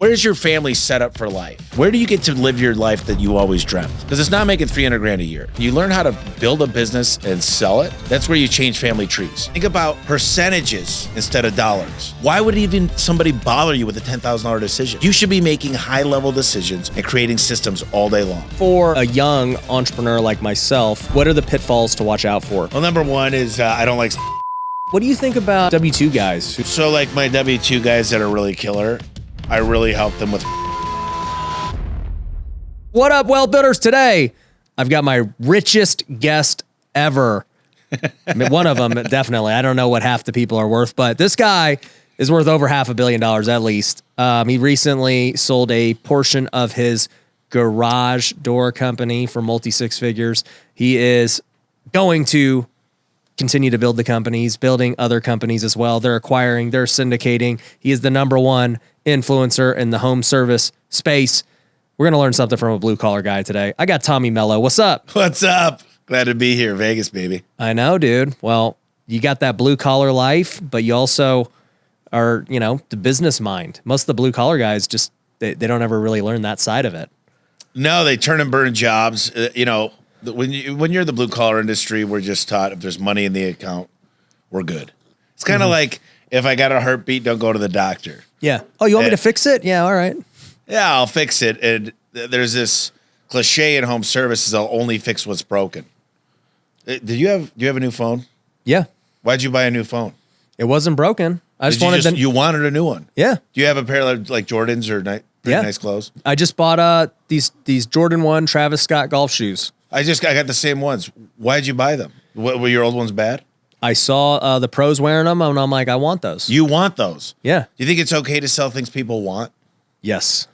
Where's your family set up for life? Where do you get to live your life that you always dreamt? Because it's not making 300 grand a year. You learn how to build a business and sell it. That's where you change family trees. Think about percentages instead of dollars. Why would even somebody bother you with a $10,000 decision? You should be making high-level decisions and creating systems all day long. For a young entrepreneur like myself, what are the pitfalls to watch out for? Well, number one is I don't like. What do you think about W-2 guys? So like my W-2 guys that are really killer, I really help them with. What up, Wealth Builders? Today, I've got my richest guest ever. I mean, one of them, definitely. I don't know what half the people are worth, but this guy is worth over $500 million at least. He recently sold a portion of his garage door company for multi-six figures. He is going to continue to build the companies, building other companies as well. They're acquiring, they're syndicating. He is the number one influencer in the home service space. We're going to learn something from a blue collar guy today. I got Tommy Mello. What's up? What's up? Glad to be here. Vegas, baby. I know, dude. Well, you got that blue collar life, but you also are, the business mind. Most of the blue collar guys just, they don't ever really learn that side of it. No, they turn and burn jobs. When you're in the blue collar industry, we're just taught if there's money in the account, we're good. It's kind of like if I got a heartbeat, don't go to the doctor. Yeah. Oh, you want me to fix it? Yeah. All right. Yeah, I'll fix it. And there's this cliche in home services: I'll only fix what's broken. Do you have a new phone? Yeah. Why'd you buy a new phone? It wasn't broken. You wanted a new one. Yeah. Do you have a pair of like Jordans or nice clothes? I just bought these Jordan 1 Travis Scott golf shoes. I got the same ones. Why'd you buy them? Were your old ones bad? I saw the pros wearing them, and I'm like, I want those. You want those? Yeah. Do you think it's okay to sell things people want? Yes.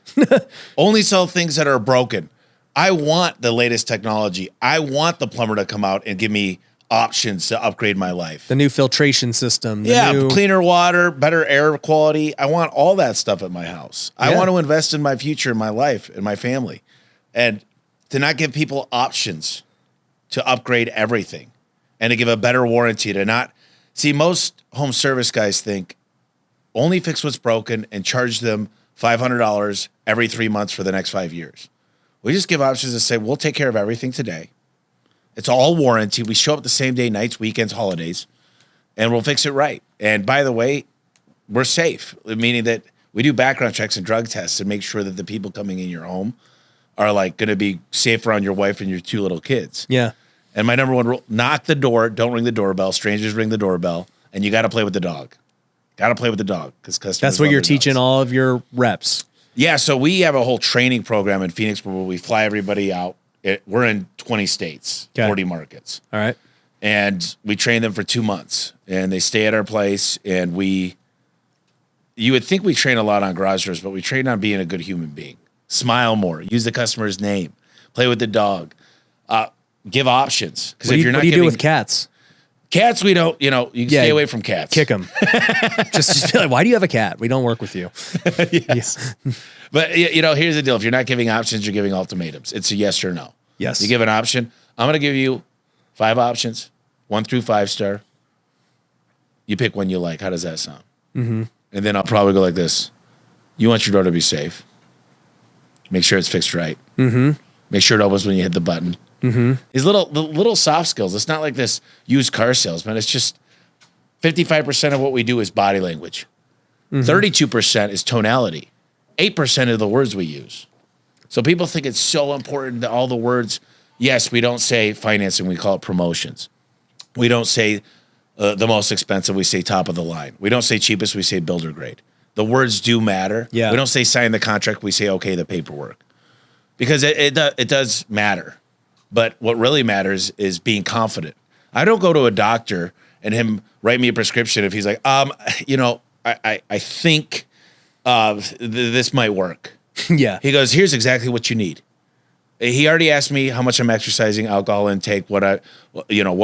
Only sell things that are broken. I want the latest technology. I want the plumber to come out and give me options to upgrade my life. The new filtration system. Cleaner water, better air quality. I want all that stuff at my house. Yeah. I want to invest in my future, in my life, in my family. And to not give people options to upgrade everything and to give a better warranty, to not see most home service guys think only fix what's broken and charge them $500 every 3 months for the next 5 years. We just give options to say, we'll take care of everything today. It's all warranty. We show up the same day, nights, weekends, holidays, and we'll fix it right. And by the way, we're safe, meaning that we do background checks and drug tests to make sure that the people coming in your home are like going to be safe around your wife and your 2 little kids. Yeah. And my number one rule, knock the door, don't ring the doorbell. Strangers ring the doorbell, and you got to play with the dog. Got to play with the dog because customers. That's what you're teaching all of your reps. Yeah, so we have a whole training program in Phoenix where we fly everybody out. We're in 20 states, 40 markets. All right. And we train them for 2 months, and they stay at our place, and you would think we train a lot on garage doors, but we train on being a good human being. Smile more. Use the customer's name. Play with the dog. Give options. Because if you're not, what do you do with cats? Cats, we don't. You can stay away from cats. Kick them. just be like, why do you have a cat? We don't work with you. Yes. But here's the deal: if you're not giving options, you're giving ultimatums. It's a yes or no. Yes. You give an option. I'm going to give you 5 options, 1 through 5 star. You pick one you like. How does that sound? Mm-hmm. And then I'll probably go like this: you want your door to be safe. Make sure it's fixed right. Mm-hmm. Make sure it opens when you hit the button. Mm-hmm. These little soft skills. It's not like this used car salesman. It's just 55% of what we do is body language. 32% is tonality. 8% of the words we use. So people think it's so important that all the words. Yes, we don't say financing. We call it promotions. We don't say the most expensive. We say top of the line. We don't say cheapest. We say builder grade. The words do matter. Yeah. We don't say sign the contract. We say okay the paperwork, because it does matter. But what really matters is being confident. I don't go to a doctor and him write me a prescription if he's like, I think this might work. Yeah. He goes, here's exactly what you need. He already asked me how much I'm exercising, alcohol intake, what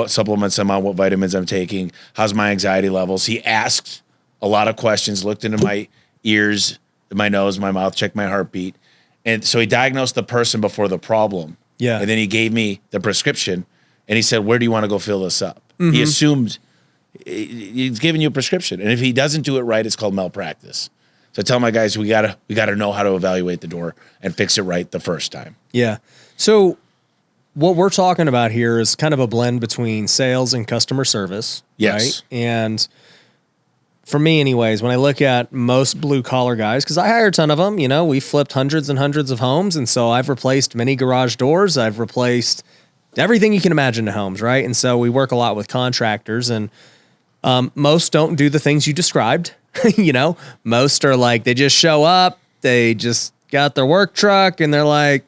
supplements I'm on, what vitamins I'm taking, how's my anxiety levels. He asked a lot of questions, looked into my ears, my nose, my mouth, checked my heartbeat. And so he diagnosed the person before the problem. Yeah. And then he gave me the prescription, and he said, where do you want to go fill this up? Mm-hmm. He assumed he's giving you a prescription. And if he doesn't do it right, it's called malpractice. So I tell my guys, we gotta know how to evaluate the door and fix it right the first time. Yeah. So what we're talking about here is kind of a blend between sales and customer service. Yes. Right? And for me anyways, when I look at most blue collar guys, because I hire a ton of them, we flipped hundreds and hundreds of homes. And so I've replaced many garage doors. I've replaced everything you can imagine in homes, right? And so we work a lot with contractors, and most don't do the things you described. Most are like, they just show up, they just got their work truck, and they're like,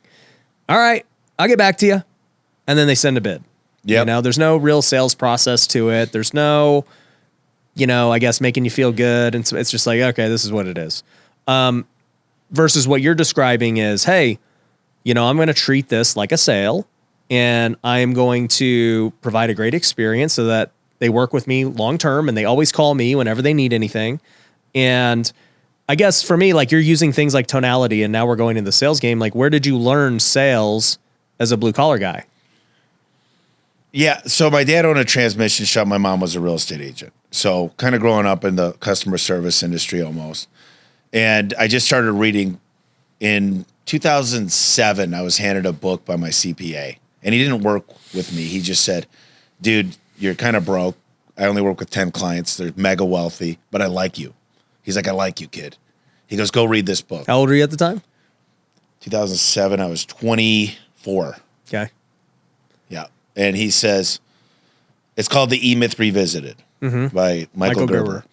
all right, I'll get back to you. And then they send a bid. Yeah. There's no real sales process to it. There's no, I guess making you feel good. And so it's just like, okay, this is what it is. Versus what you're describing is, hey, I'm going to treat this like a sale, and I am going to provide a great experience so that they work with me long-term, and they always call me whenever they need anything. And I guess for me, like, you're using things like tonality, and now we're going into the sales game. Like, where did you learn sales as a blue collar guy? Yeah. So my dad owned a transmission shop. My mom was a real estate agent. So kind of growing up in the customer service industry almost. And I just started reading in 2007. I was handed a book by my CPA, and he didn't work with me. He just said, dude, you're kind of broke. I only work with 10 clients. They're mega wealthy, but I like you. He's like, I like you, kid. He goes, go read this book. How old were you at the time? 2007, I was 24. Okay. Yeah. And he says, it's called The E-Myth Revisited by Michael Gerber.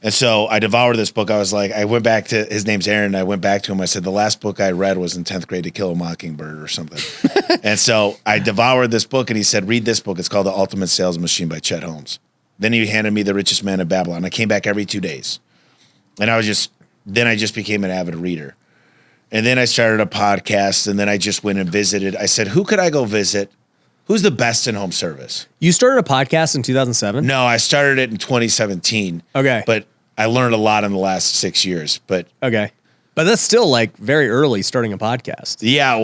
And so I devoured this book. I was like, I went back to, his name's Aaron, and I went back to him. I said, the last book I read was in 10th grade, To Kill a Mockingbird or something. And so I devoured this book, and he said, read this book. It's called The Ultimate Sales Machine by Chet Holmes. Then he handed me The Richest Man in Babylon. I came back every 2 days. And I just became an avid reader. And then I started a podcast, and then I just went and visited. I said, who could I go visit? Who's the best in home service? You started a podcast in 2007? No, I started it in 2017. Okay. But I learned a lot in the last 6 years. But okay. But that's still like very early starting a podcast. yeah, it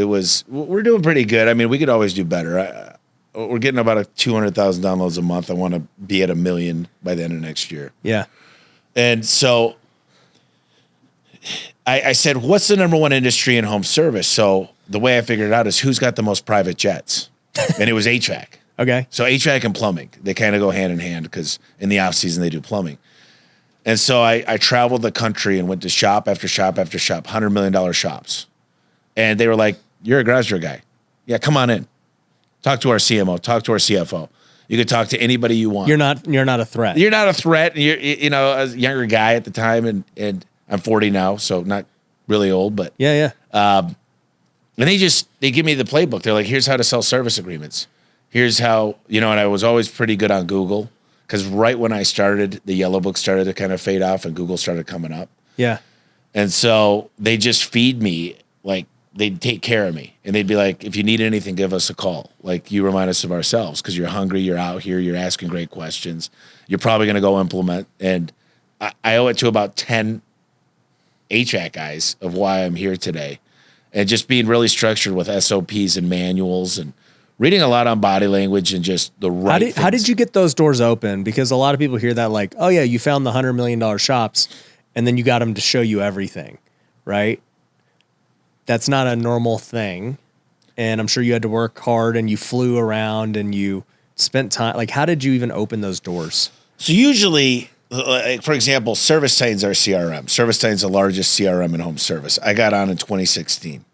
was. We're doing pretty good. I mean, we could always do better. We're getting about 200,000 downloads a month. I want to be at 1 million by the end of next year. Yeah. And so I said, what's the number one industry in home service? So the way I figured it out is who's got the most private jets? And it was HVAC. Okay. So HVAC and plumbing, they kind of go hand in hand because in the off season they do plumbing. And so I traveled the country and went to shop after shop after shop, $100 million shops. And they were like, you're a garage door guy. Yeah, come on in. Talk to our CMO, talk to our CFO. You could talk to anybody you want. You're not a threat. You're not a threat. You're a younger guy at the time, and I'm 40 now, so not really old, but yeah. And they give me the playbook. They're like, here's how to sell service agreements. Here's how, and I was always pretty good on Google because right when I started, the yellow book started to kind of fade off and Google started coming up. Yeah. And so they just feed me, like they'd take care of me. And they'd be like, if you need anything, give us a call. Like you remind us of ourselves because you're hungry, you're out here, you're asking great questions. You're probably going to go implement. And I owe it to about 10 HVAC guys of why I'm here today. And just being really structured with SOPs and manuals and reading a lot on body language and just the right How did you get those doors open? Because a lot of people hear that like, oh yeah, you found the $100 million shops and then you got them to show you everything, right? That's not a normal thing. And I'm sure you had to work hard and you flew around and you spent time. Like, how did you even open those doors? So usually, like, for example, ServiceTitan's our CRM. ServiceTitan's the largest CRM in home service. I got on in 2016.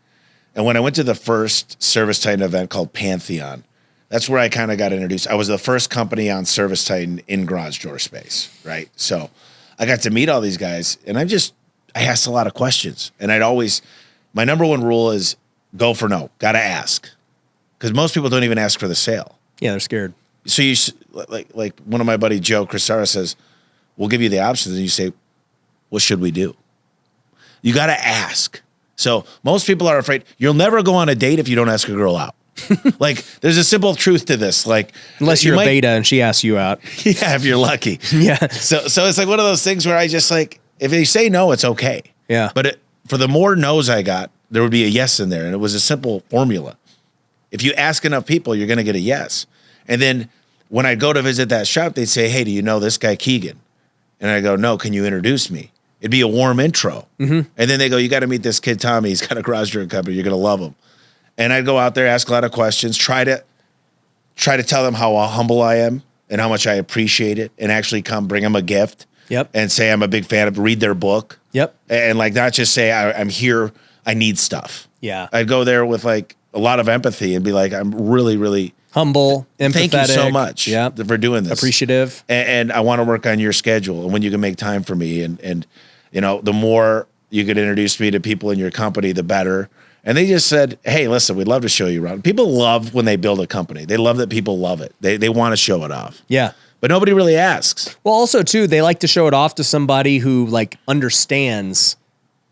And when I went to the first ServiceTitan event called Pantheon, that's where I kind of got introduced. I was the first company on ServiceTitan in garage door space, right? So I got to meet all these guys, and I asked a lot of questions. And my number one rule is go for no, got to ask. Because most people don't even ask for the sale. Yeah, they're scared. So you, like one of my buddy, Joe Crisara says, we'll give you the options. And you say, what should we do? You got to ask. So most people are afraid. You'll never go on a date if you don't ask a girl out. Like, there's a simple truth to this. Like, unless you're a beta and she asks you out. Yeah, if you're lucky. Yeah. So it's like one of those things where I just like, if they say no, it's okay. Yeah. But for the more no's I got, there would be a yes in there. And it was a simple formula. If you ask enough people, you're going to get a yes. And then when I go to visit that shop, they'd say, hey, do you know this guy Keegan? And I go, no, can you introduce me? It'd be a warm intro. And then they go, you got to meet this kid, Tommy. He's got a garage door company. You're going to love him. And I'd go out there, ask a lot of questions, try to tell them how humble I am and how much I appreciate it, and actually come bring them a gift. Yep. And say I'm a big fan of, read their book. Yep. And like not just say I'm here, I need stuff. Yeah. I'd go there with like a lot of empathy and be like, I'm really, really humble, empathetic. Thank you so much for doing this. Appreciative. And I want to work on your schedule and when you can make time for me. And you know, the more you could introduce me to people in your company, the better. And they just said, hey, listen, we'd love to show you around. People love when they build a company. They love that people love it. They want to show it off. Yeah. But nobody really asks. Well, also, too, they like to show it off to somebody who, like, understands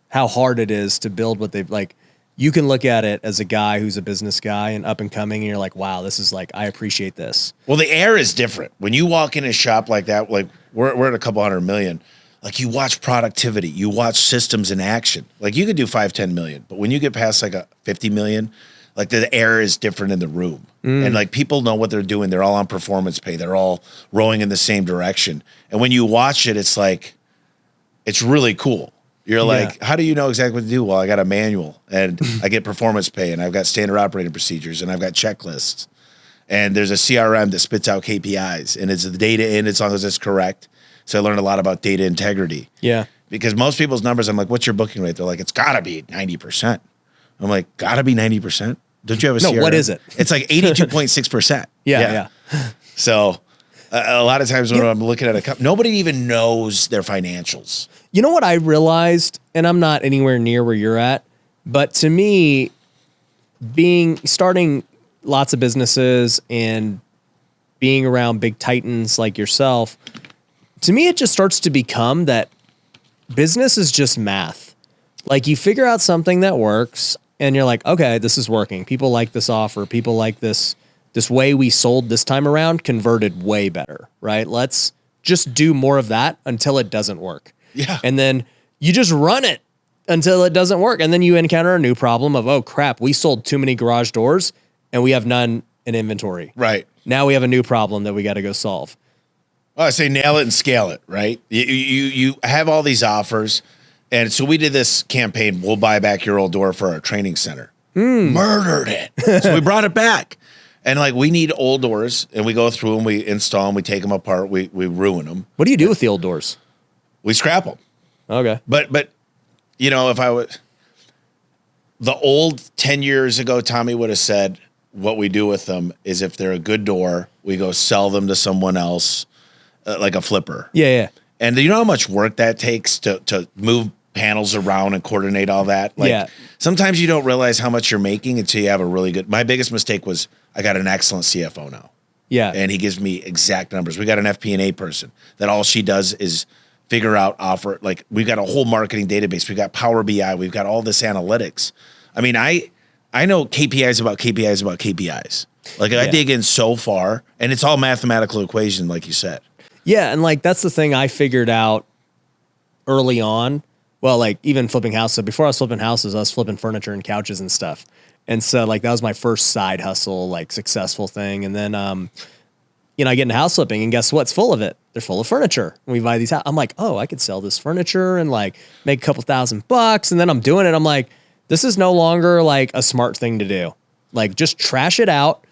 how hard it is to build what they've, like, you can look at it as a guy who's a business guy and up and coming, and you're like, wow, this is, like, I appreciate this. Well, the air is different. When you walk in a shop like that, like, we're at a couple 100 million, like, you watch productivity, you watch systems in action. Like, you could do 5-10 million, but when you get past, like, a 50 million, like the air is different in the room. And like people know what they're doing. They're all on performance pay. They're all rowing in the same direction. And when you watch it, it's like, it's really cool. You're like, how do you know exactly what to do? Well, I got a manual and I get performance pay and I've got standard operating procedures and I've got checklists. And there's a CRM that spits out KPIs and it's the data in as long as it's correct. So I learned a lot about data integrity. Yeah. Because most people's numbers, I'm like, what's your booking rate? They're like, it's gotta be 90%. I'm like, gotta be 90%? Don't you have a CRM? No, what is it? It's like 82.6%. Yeah. So a lot of times when I'm looking at a company, nobody even knows their financials. You know what I realized, and I'm not anywhere near where you're at, but to me, starting lots of businesses and being around big titans like yourself, to me, it just starts to become that business is just math. Like you figure out something that works and you're like, okay, this is working. People like this offer. People like this way we sold this time around converted way better, right? Let's just do more of that until it doesn't work. Yeah. And then you just run it until it doesn't work. And then you encounter a new problem of, oh crap, we sold too many garage doors and we have none in inventory. Right. Now we have a new problem that we got to go solve. Well, I say nail it and scale it, right? You have all these offers. And so we did this campaign, we'll buy back your old door for our training center. Murdered it. So we brought it back. And like we need old doors and we go through them, we install them, we take them apart, we ruin them. What do you do with the old doors? We scrap them. Okay. But you know, if I was the old 10 years ago, Tommy would have said what we do with them is if they're a good door, we go sell them to someone else, like a flipper. Yeah. And you know how much work that takes to move panels around and coordinate all that? Like sometimes you don't realize how much you're making until you have a really good. My biggest mistake was I got an excellent CFO now. Yeah. And he gives me exact numbers. We got an FP&A person that all she does is figure out offer. Like we've got a whole marketing database. We've got Power BI. We've got all this analytics. I mean, I know KPIs about KPIs about KPIs. Like I dig in so far and it's all mathematical equation, like you said. Yeah, and like that's the thing I figured out early on. Well, like even flipping houses. So before I was flipping houses, I was flipping furniture and couches and stuff. And so like that was my first side hustle, like successful thing. And then I get into house flipping and guess what? It's full of it. They're full of furniture. And we buy these I'm like, oh, I could sell this furniture and like make a couple $1,000. And then I'm doing it. I'm like, this is no longer like a smart thing to do. Like just trash it out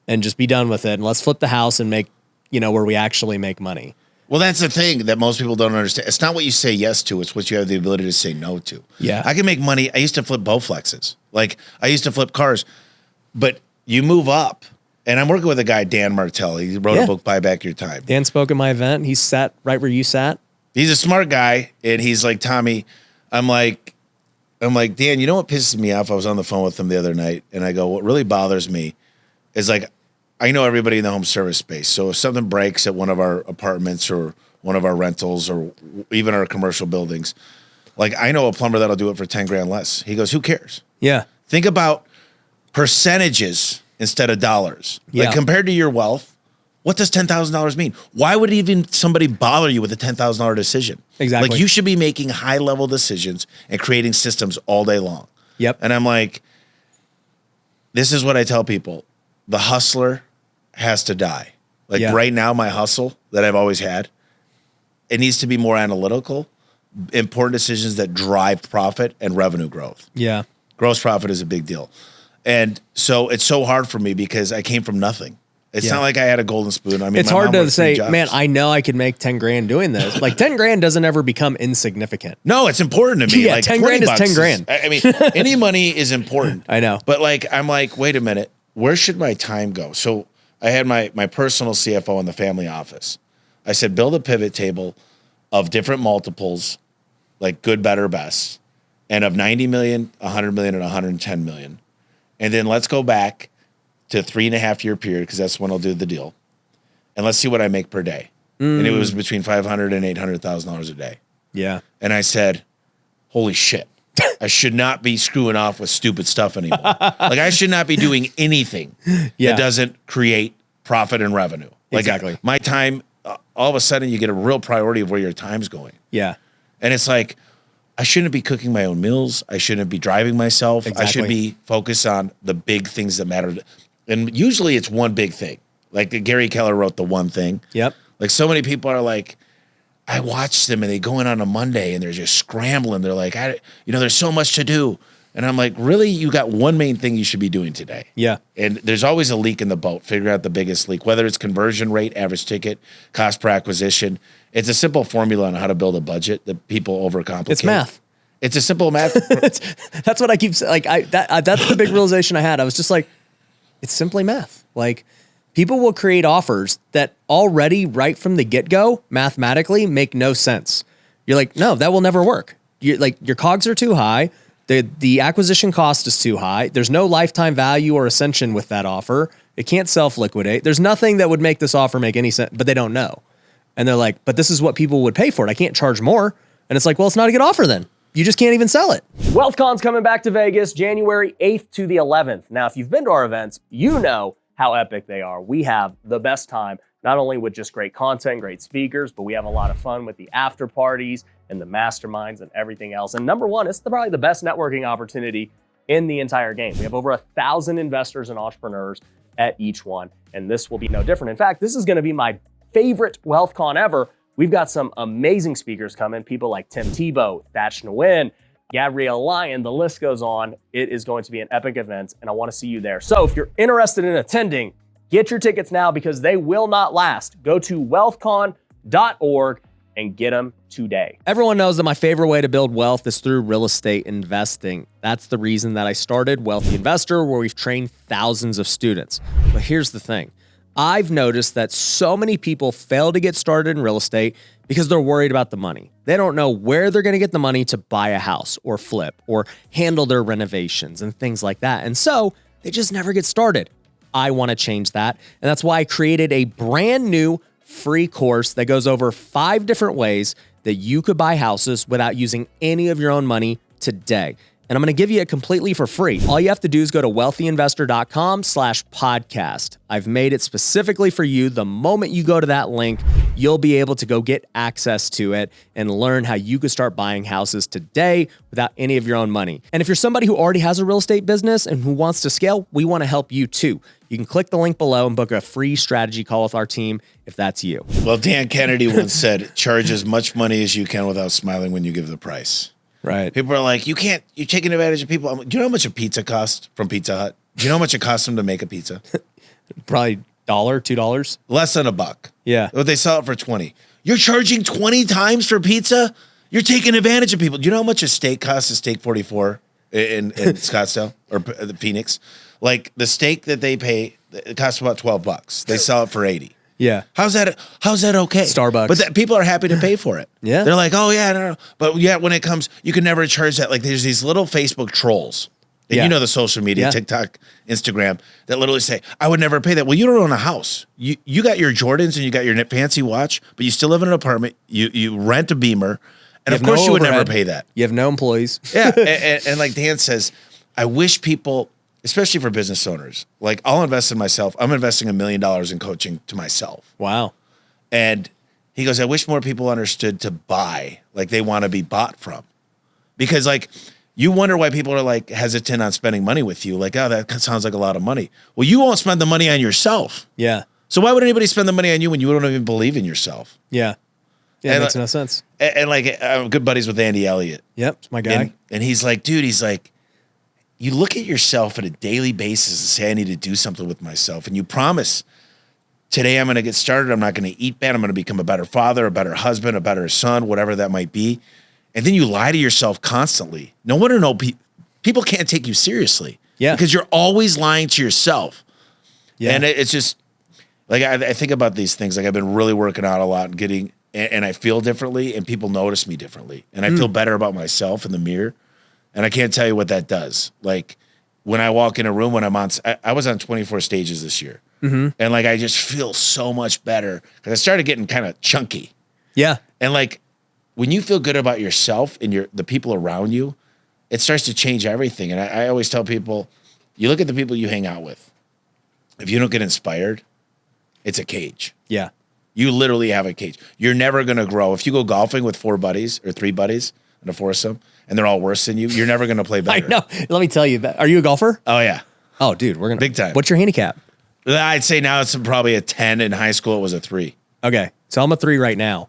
and just be done with it. And let's flip the house and make, where we actually make money. Well, that's the thing that most people don't understand. It's not what you say yes to. It's what you have the ability to say no to. Yeah. I can make money. I used to flip Bowflexes. Like I used to flip cars, but you move up. And I'm working with a guy, Dan Martell. He wrote a book, Buy Back Your Time. Dan spoke at my event. He sat right where you sat. He's a smart guy. And he's like, Tommy, I'm like, Dan, you know what pisses me off? I was on the phone with him the other night and I go, what really bothers me is like, I know everybody in the home service space. So if something breaks at one of our apartments or one of our rentals or even our commercial buildings, like I know a plumber that'll do it for 10 grand less. He goes, who cares? Yeah. Think about percentages instead of dollars. Yeah. Like compared to your wealth, what does $10,000 mean? Why would even somebody bother you with a $10,000 decision? Exactly. Like you should be making high level decisions and creating systems all day long. Yep. And I'm like, this is what I tell people. The hustler has to die. Like right now, my hustle that I've always had, it needs to be more analytical important decisions that drive profit and revenue growth. Yeah. Gross profit is a big deal. And so it's so hard for me because I came from nothing. It's not like I had a golden spoon. I mean, it's hard to say, man, I know I could make 10 grand doing this. Like 10 grand doesn't ever become insignificant. No, it's important to me. Yeah, like 10 grand is 10 grand. I mean, any money is important. I know. But like, I'm like, wait a minute, where should my time go? So I had my personal CFO in the family office. I said, build a pivot table of different multiples, like good, better, best, and of 90 million, 100 million, and 110 million. And then let's go back to 3.5 year period, because that's when I'll do the deal. And let's see what I make per day. And it was between $500,000 and $800,000 a day. Yeah. And I said, holy shit, I should not be screwing off with stupid stuff anymore. Like I should not be doing anything that doesn't create profit and revenue. Like exactly. My time, all of a sudden you get a real priority of where your time's going. Yeah. And it's like, I shouldn't be cooking my own meals. I shouldn't be driving myself. Exactly. I should be focused on the big things that matter. And usually it's one big thing. Like Gary Keller wrote The One Thing. Yep. Like so many people are like, I watch them and they go in on a Monday and they're just scrambling. They're like, there's so much to do. And I'm like, really? You got one main thing you should be doing today. Yeah. And there's always a leak in the boat. Figure out the biggest leak, whether it's conversion rate, average ticket, cost per acquisition. It's a simple formula on how to build a budget that people overcomplicate. It's math. It's a simple math. That's what I keep saying. Like that's the big realization I had. I was just like, it's simply math. Like people will create offers that already right from the get-go mathematically make no sense. You're like, no, that will never work. You're like, your COGS are too high. The acquisition cost is too high. There's no lifetime value or ascension with that offer. It can't self-liquidate. There's nothing that would make this offer make any sense, but they don't know. And they're like, but this is what people would pay for it. I can't charge more. And it's like, well, it's not a good offer then. You just can't even sell it. WealthCon's coming back to Vegas January 8th to the 11th. Now, if you've been to our events, you know how epic they are. We have the best time, not only with just great content, great speakers, but we have a lot of fun with the after parties and the masterminds and everything else. And number one, it's probably the best networking opportunity in the entire game. We have over 1,000 investors and entrepreneurs at each one, and this will be no different. In fact, this is gonna be my favorite WealthCon ever. We've got some amazing speakers coming, people like Tim Tebow, Thach Nguyen, Gabrielle Lyon, the list goes on. It is going to be an epic event, and I want to see you there. So if you're interested in attending, get your tickets now because they will not last. Go to wealthcon.org and get them today. Everyone knows that my favorite way to build wealth is through real estate investing. That's the reason that I started Wealthy Investor, where we've trained thousands of students. But here's the thing. I've noticed that so many people fail to get started in real estate because they're worried about the money. They don't know where they're going to get the money to buy a house or flip or handle their renovations and things like that. And so they just never get started. I want to change that. And that's why I created a brand new free course that goes over 5 different ways that you could buy houses without using any of your own money today. And I'm going to give you it completely for free. All you have to do is go to wealthyinvestor.com/podcast. I've made it specifically for you. The moment you go to that link, you'll be able to go get access to it and learn how you could start buying houses today without any of your own money. And if you're somebody who already has a real estate business and who wants to scale, we want to help you too. You can click the link below and book a free strategy call with our team if that's you. Well, Dan Kennedy once said, charge as much money as you can without smiling when you give the price. Right. People are like, you're taking advantage of people. Do you know how much a pizza costs from Pizza Hut? Do you know how much it costs them to make a pizza? Probably $1, $2. Less than $1. Yeah. But they sell it for 20. You're charging 20 times for pizza? You're taking advantage of people. Do you know how much a steak costs? A steak 44 in Scottsdale or Phoenix? Like the steak that they pay, it costs about $12. They sell it for 80. Yeah. How's that okay? Starbucks. But people are happy to pay for it. Yeah. They're like, oh, yeah, no. But yeah, when it comes, you can never charge that. Like there's these little Facebook trolls. And you know the social media, TikTok, Instagram, that literally say, I would never pay that. Well, you don't own a house. You got your Jordans and you got your fancy watch, but you still live in an apartment. You rent a Beamer. And of course you would never pay that. You have no employees. Yeah. and like Dan says, I wish people, especially for business owners, like I'll invest in myself. I'm investing $1 million in coaching to myself. Wow. And he goes, I wish more people understood to buy, like they want to be bought from. Because like you wonder why people are like hesitant on spending money with you. Like, oh, that sounds like a lot of money. Well, you won't spend the money on yourself. Yeah. So why would anybody spend the money on you when you don't even believe in yourself? Yeah. Yeah, it makes no sense. And like, I'm good buddies with Andy Elliott. Yep, it's my guy. And he's like, dude, he's like, you look at yourself on a daily basis and say, I need to do something with myself. And you promise, today I'm going to get started. I'm not going to eat bad. I'm going to become a better father, a better husband, a better son, whatever that might be. And then you lie to yourself constantly. No wonder people can't take you seriously. Yeah. Because you're always lying to yourself. Yeah. And it's just, like, I think about these things. Like, I've been really working out a lot and and I feel differently, and people notice me differently. And I feel better about myself in the mirror. And I can't tell you what that does. Like, when I walk in a room, when I was on 24 stages this year. And like, I just feel so much better because I started getting kind of chunky. Yeah. And like, when you feel good about yourself and the people around you, it starts to change everything. And I always tell people, you look at the people you hang out with. If you don't get inspired, it's a cage. Yeah. You literally have a cage. You're never going to grow. If you go golfing with 4 buddies or 3 buddies in a foursome and they're all worse than you, you're never going to play better. I know. Let me tell you, are you a golfer? Oh, yeah. Oh, dude, we're going to. Big time. What's your handicap? I'd say now it's probably a 10. In high school, it was a 3. Okay. So I'm a 3 right now.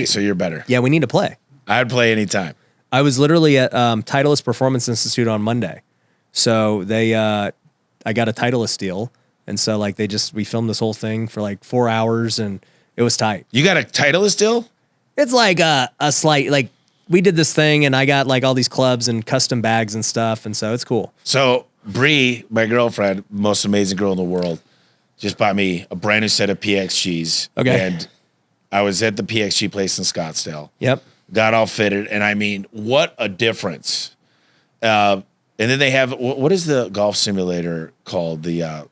So you're better. Yeah, we need to play. I'd play anytime. I was literally at Titleist Performance Institute on Monday. So I got a Titleist deal. And so like we filmed this whole thing for like 4 hours and it was tight. You got a Titleist deal? It's like a slight, like we did this thing and I got like all these clubs and custom bags and stuff. And so it's cool. So Bree, my girlfriend, most amazing girl in the world, just bought me a brand new set of PXGs. Okay. And I was at the PXG place in Scottsdale. Yep. Got all fitted. And I mean, what a difference. And then they have, what is the golf simulator called? The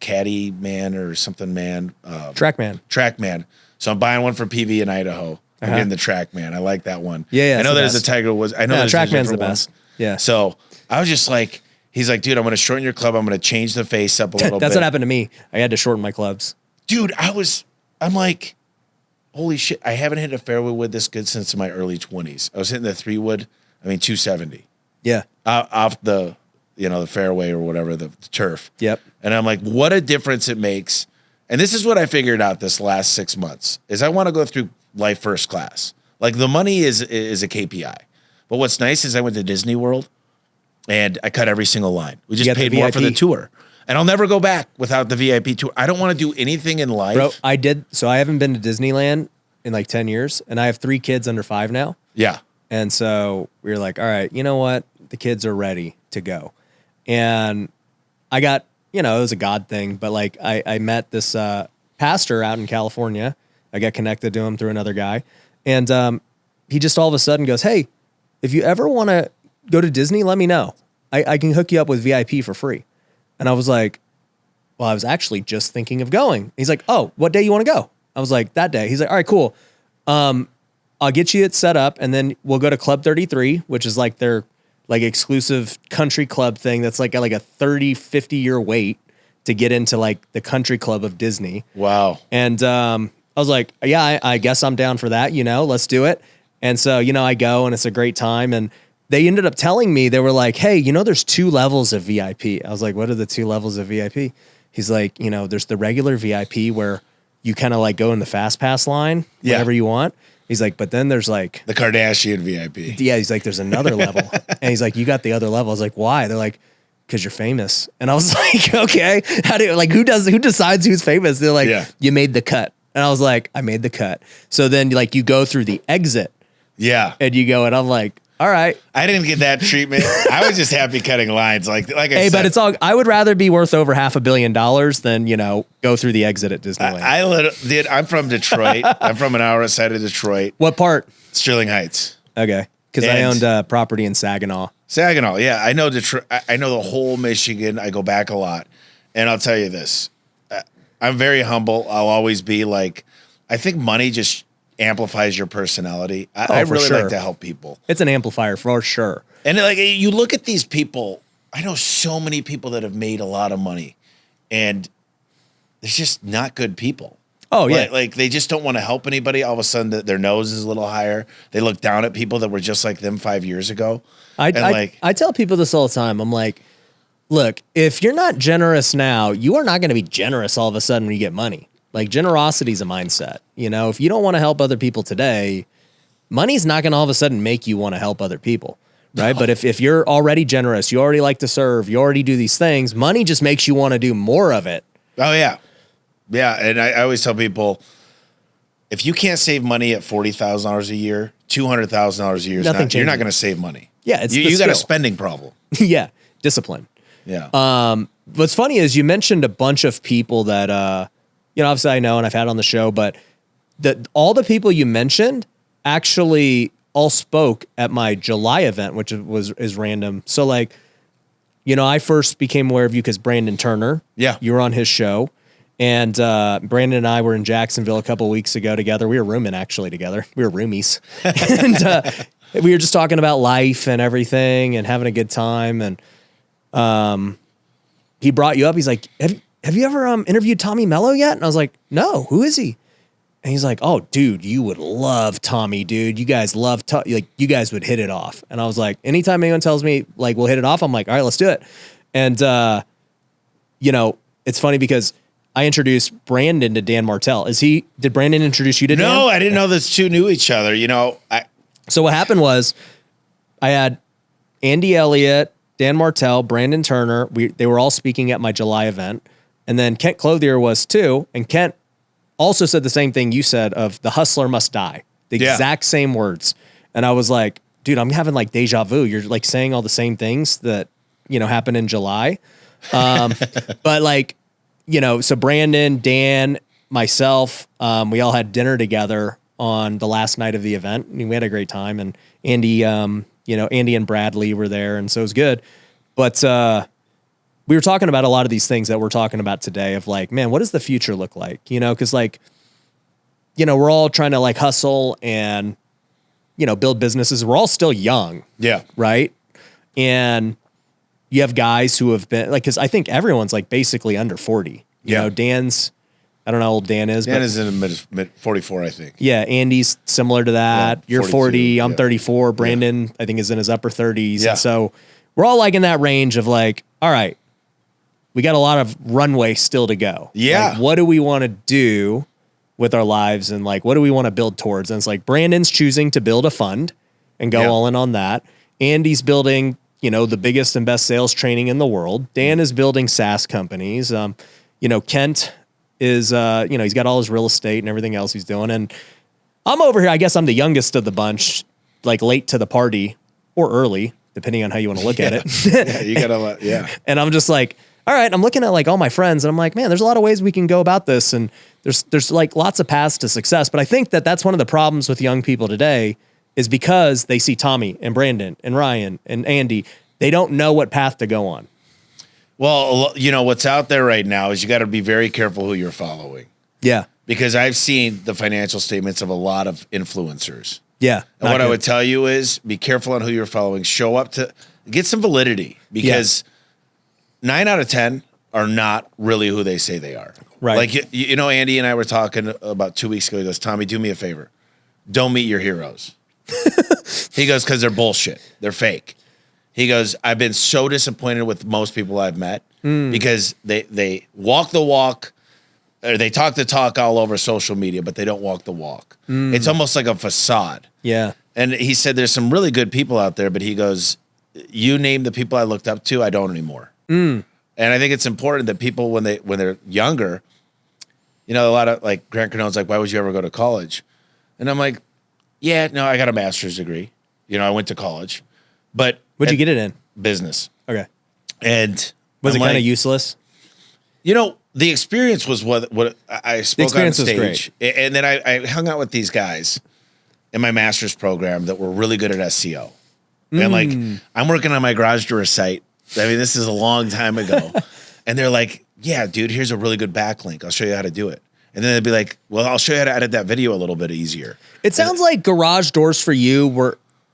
Caddy Man or something man? TrackMan. So I'm buying one for PV in Idaho. I'm getting the TrackMan. I like that one. Yeah, I know there's a Tiger Woods. I know there's TrackMan's the different best. ones. Yeah. So I was just like, he's like, dude, I'm going to shorten your club. I'm going to change the face up a little bit. That's what happened to me. I had to shorten my clubs. Dude, I'm like, holy shit, I haven't hit a fairway wood this good since my early 20s. I was hitting the 3-wood, 270. Yeah. Off the, the fairway or whatever, the turf. Yep. And I'm like, what a difference it makes. And this is what I figured out this last 6 months, is I want to go through life first class. Like, the money is a KPI. But what's nice is I went to Disney World and I cut every single line. We just paid more for the tour. And I'll never go back without the VIP tour. I don't want to do anything in life. Bro, I did. So I haven't been to Disneyland in like 10 years and I have 3 kids under 5 now. Yeah. And so we were like, all right, you know what? The kids are ready to go. And I got, it was a God thing, but like I met this pastor out in California. I got connected to him through another guy. And he just all of a sudden goes, hey, if you ever want to go to Disney, let me know. I can hook you up with VIP for free. And I was like, well, I was actually just thinking of going. He's like, oh, what day you want to go? I was like, that day. He's like, all right, cool. I'll get you it set up and then we'll go to Club 33, which is like their like exclusive country club thing. That's like a 30, 50 year wait to get into like the country club of Disney. Wow. And I was like, yeah, I guess I'm down for that. Let's do it. And so, I go and it's a great time. And they ended up telling me, they were like, hey, there's 2 levels of VIP. I was like, what are the 2 levels of VIP? He's like, there's the regular VIP where you kind of like go in the fast pass line, whenever you want. He's like, but then there's like the Kardashian VIP. Yeah. He's like, there's another level. And he's like, you got the other level. I was like, why? They're like, because you're famous. And I was like, okay, who decides who's famous? They're like, you made the cut. And I was like, I made the cut. So then like you go through the exit. Yeah. And you go, and I'm like, all right. I didn't get that treatment. I was just happy cutting lines. Like I said. But it's all, I would rather be worth over $500 million than, go through the exit at Disneyland. I'm from Detroit. I'm from an hour outside of Detroit. What part? Sterling Heights. Okay. Because I owned property in Saginaw. Saginaw. Yeah. I know Detroit. I know the whole Michigan. I go back a lot. And I'll tell you this. I'm very humble. I'll always be like, I think money just amplifies your personality. I really like to help people. It's an amplifier for sure. And like, you look at these people, I know so many people that have made a lot of money and they're just not good people. Oh yeah. Like they just don't want to help anybody. All of a sudden their nose is a little higher. They look down at people that were just like them 5 years ago. I tell people this all the time. I'm like, look, if you're not generous now, you are not going to be generous all of a sudden when you get money. Like generosity is a mindset. You know, if you don't want to help other people today, money's not going to all of a sudden make you want to help other people. Right. No. But if you're already generous, you already like to serve, you already do these things, money just makes you want to do more of it. Oh, yeah. Yeah. And I always tell people, if you can't save money at $40,000 a year, $200,000 a year, you're not going to save money. Yeah. You got a spending problem. Yeah. Discipline. Yeah. What's funny is you mentioned a bunch of people that, obviously I know and I've had on the show, but all the people you mentioned actually all spoke at my July event, which is random. So like, I first became aware of you because Brandon Turner. Yeah. You were on his show. And Brandon and I were in Jacksonville a couple of weeks ago together. We were rooming actually together. We were roomies. And we were just talking about life and everything and having a good time. And he brought you up. He's like, have you ever interviewed Tommy Mello yet? And I was like, no, who is he? And he's like, oh, dude, you would love Tommy, dude. You guys love, you guys would hit it off. And I was like, anytime anyone tells me like, we'll hit it off, I'm like, all right, let's do it. And, it's funny because I introduced Brandon to Dan Martell. Did Brandon introduce you to Dan? No, I didn't know those two knew each other. So what happened was I had Andy Elliott, Dan Martell, Brandon Turner. They were all speaking at my July event. And then Kent Clothier was too. And Kent also said the same thing you said of the hustler must die. The exact same words. And I was like, dude, I'm having like deja vu. You're like saying all the same things that, happened in July. But like, so Brandon, Dan, myself, we all had dinner together on the last night of the event. I mean, we had a great time, and Andy, Andy and Bradley were there, and so it was good. But we were talking about a lot of these things that we're talking about today of like, man, what does the future look like? Because like, we're all trying to like hustle and, build businesses. We're all still young. Yeah. Right. And you have guys who have been like, cause I think everyone's like basically under 40, Dan's, I don't know how old Dan is. Dan is in the mid 44, I think. Yeah. Andy's similar to that. Yeah, you're 40, I'm 34. Brandon, I think is in his upper 30s. Yeah. And so we're all like in that range of like, all right, we got a lot of runway still to go. Yeah. Like, what do we want to do with our lives? And like, what do we want to build towards? And it's like, Brandon's choosing to build a fund and go all in on that. Andy's building, the biggest and best sales training in the world. Dan is building SaaS companies. Kent is, he's got all his real estate and everything else he's doing. And I'm over here. I guess I'm the youngest of the bunch, like late to the party or early, depending on how you want to look at it. Yeah, you gotta, And I'm just like, all right, I'm looking at like all my friends and I'm like, man, there's a lot of ways we can go about this. And there's like lots of paths to success. But I think that's one of the problems with young people today is because they see Tommy and Brandon and Ryan and Andy, they don't know what path to go on. Well, what's out there right now is you got to be very careful who you're following. Yeah. Because I've seen the financial statements of a lot of influencers. Yeah. And what I would tell you is be careful on who you're following. Show up to get some validity because 9 out of 10 are not really who they say they are. Right. Like, Andy and I were talking about 2 weeks ago. He goes, Tommy, do me a favor. Don't meet your heroes. He goes, because they're bullshit. They're fake. He goes, I've been so disappointed with most people I've met because they walk the walk or they talk the talk all over social media, but they don't walk the walk. It's almost like a facade. Yeah. And he said, there's some really good people out there, but he goes, you name the people I looked up to, I don't anymore. And I think it's important that people, when they're younger, a lot of like Grant Cardone's like, why would you ever go to college? And I'm like, yeah, no, I got a master's degree. I went to college, but what'd you get it in? Business. Okay. And was it kind of useless? The experience was what I spoke on stage. And then I hung out with these guys in my master's program that were really good at SEO. And like, I'm working on my garage door site. I mean, this is a long time ago. And they're like, yeah, dude, here's a really good backlink. I'll show you how to do it. And then they'd be like, well, I'll show you how to edit that video a little bit easier. It sounds like garage doors for you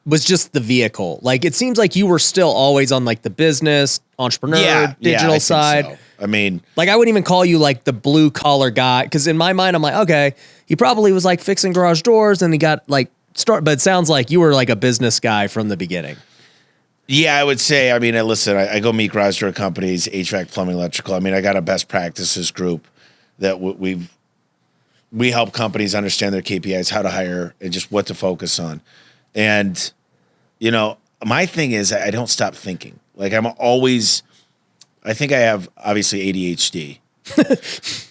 was just the vehicle. Like, it seems like you were still always on like the business, entrepreneur, digital side. So. I mean, like I wouldn't even call you like the blue collar guy. Cause in my mind, I'm like, okay, he probably was like fixing garage doors and he got like but it sounds like you were like a business guy from the beginning. Yeah, I would say, I mean, listen, I go meet garage door companies, HVAC, plumbing, electrical. I mean, I got a best practices group that we've we help companies understand their KPIs, how to hire, and just what to focus on. And, you know, my thing is I don't stop thinking. Like I'm always, I think I have obviously ADHD.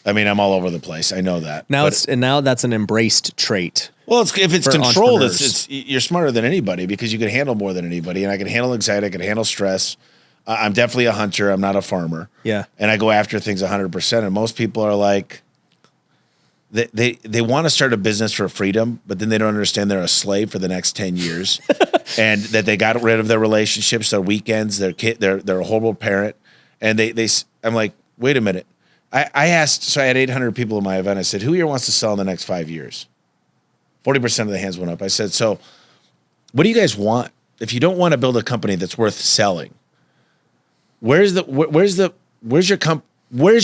I mean, I'm all over the place. I know that. Now now that's an embraced trait. Well, if it's for controlled, entrepreneurs. you're smarter than anybody because you can handle more than anybody. And I can handle anxiety. I can handle stress. I'm definitely a hunter. I'm not a farmer. Yeah. And I go after things 100%. And most people are like, they want to start a business for freedom, but then they don't understand they're a slave for the next 10 years and that they got rid of their relationships, their weekends, their kid, they're a horrible parent. And I'm like, wait a minute. I asked, so I had 800 people in my event. I said, who here wants to sell in the next 5 years? 40% of the hands went up. I said, so what do you guys want? If you don't want to build a company that's worth selling, where's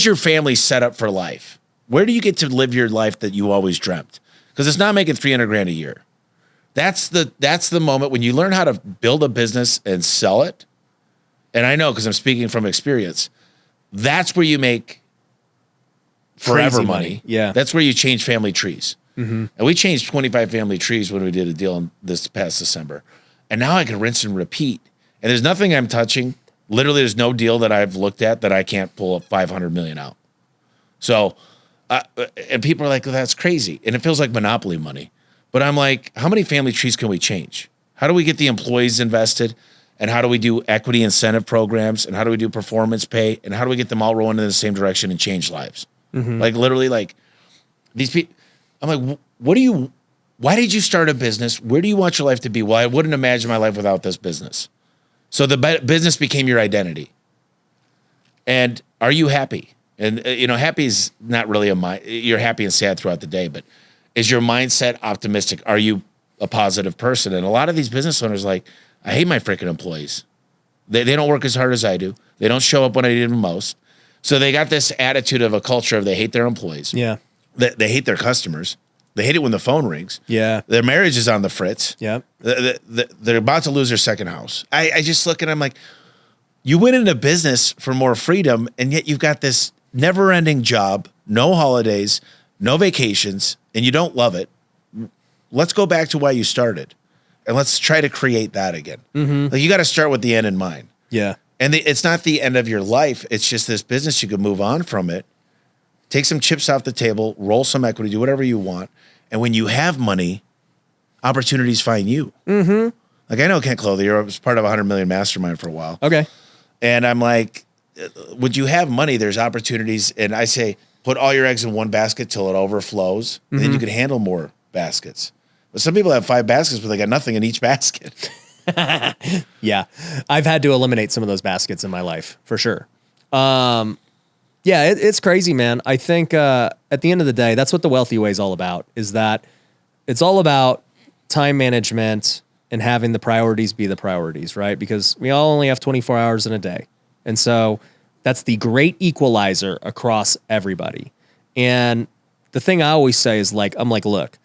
your family set up for life? Where do you get to live your life that you always dreamt? Because it's not making 300 grand a year. That's the moment when you learn how to build a business and sell it. And I know because I'm speaking from experience. That's where you make forever Crazy money. Yeah. That's where you change family trees. Mm-hmm. And we changed 25 family trees when we did a deal this past December. And now I can rinse and repeat. And there's nothing I'm touching. Literally, there's no deal that I've looked at that I can't pull up 500 million out. So, and people are like, well, that's crazy. And it feels like monopoly money. But I'm like, how many family trees can we change? How do we get the employees invested? And how do we do equity incentive programs? And how do we do performance pay? And how do we get them all rolling in the same direction and change lives? Mm-hmm. Like literally, like these people, I'm like, why did you start a business? Where do you want your life to be? Well, I wouldn't imagine my life without this business. So the business became your identity. And are you happy? And, happy is not really you're happy and sad throughout the day, but is your mindset optimistic? Are you a positive person? And a lot of these business owners like, I hate my freaking employees. They don't work as hard as I do. They don't show up when I need them most. So they got this attitude of a culture of they hate their employees. Yeah. They hate their customers. They hate it when the phone rings. Yeah. Their marriage is on the fritz. Yeah. They're about to lose their second house. I just look at them like, you went into business for more freedom, and yet you've got this never-ending job, no holidays, no vacations, and you don't love it. Let's go back to why you started, and let's try to create that again. Mm-hmm. Like you got to start with the end in mind. Yeah. And it's not the end of your life. It's just this business. You could move on from it, take some chips off the table, roll some equity, do whatever you want. And when you have money, opportunities find you. Mm-hmm. Like I know Kent Clothier, I was part of a 100 million mastermind for a while. Okay. And I'm like, would you have money? There's opportunities. And I say, put all your eggs in one basket till it overflows. And then you can handle more baskets. But some people have 5 baskets, but they got nothing in each basket. Yeah. I've had to eliminate some of those baskets in my life for sure. Yeah, it's crazy, man. I think at the end of the day, that's what the Wealthy Way is all about, is that it's all about time management and having the priorities be the priorities, right? Because we all only have 24 hours in a day. And so that's the great equalizer across everybody. And the thing I always say is I'm like, look,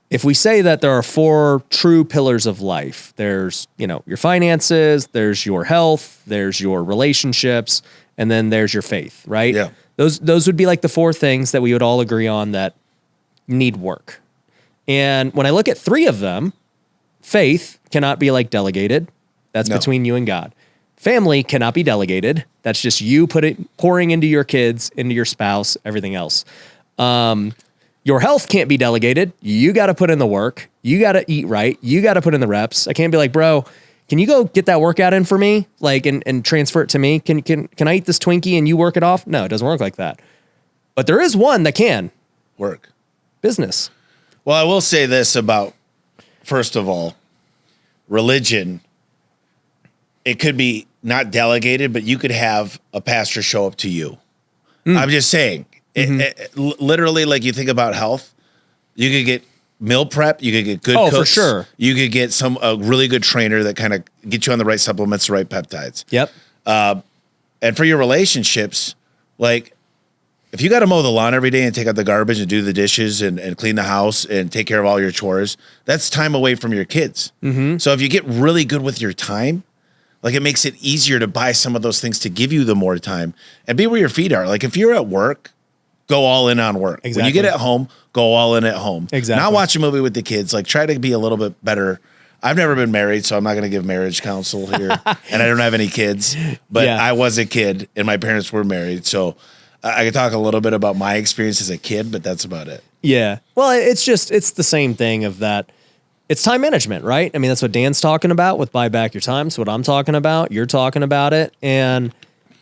if we say that there are 4 true pillars of life, there's, your finances, there's your health, there's your relationships, and then there's your faith, right? Yeah. Those would be like the 4 things that we would all agree on that need work. And when I look at 3 of them, faith cannot be delegated. That's between you and God. Family cannot be delegated. That's just you pouring into your kids, into your spouse, everything else. Your health can't be delegated. You got to put in the work. You got to eat right. You got to put in the reps. I can't be like, bro, can you go get that workout in for me? And transfer it to me? Can I eat this Twinkie and you work it off? No, it doesn't work like that. But there is one that can work. Business. Well, I will say this about, first of all, religion. It could be not delegated, but you could have a pastor show up to you. I'm just saying. Literally, you think about health, you could get meal prep, you could get good cooks. For sure. You could get a really good trainer that kind of get you on the right supplements, the right peptides. Yep. And for your relationships, if you got to mow the lawn every day and take out the garbage and do the dishes and clean the house and take care of all your chores, that's time away from your kids. Mm-hmm. So if you get really good with your time, it makes it easier to buy some of those things to give you the more time and be where your feet are. If you're at work go all in on work. Exactly. When you get at home, go all in at home. Exactly. Not watch a movie with the kids. Like try to be a little bit better. I've never been married, so I'm not going to give marriage counsel here. And I don't have any kids, but I was a kid and my parents were married. So I could talk a little bit about my experience as a kid, but that's about it. Yeah. Well, it's the same thing of that. It's time management, right? I mean, that's what Dan's talking about with buy back your time. It's what I'm talking about. You're talking about it. And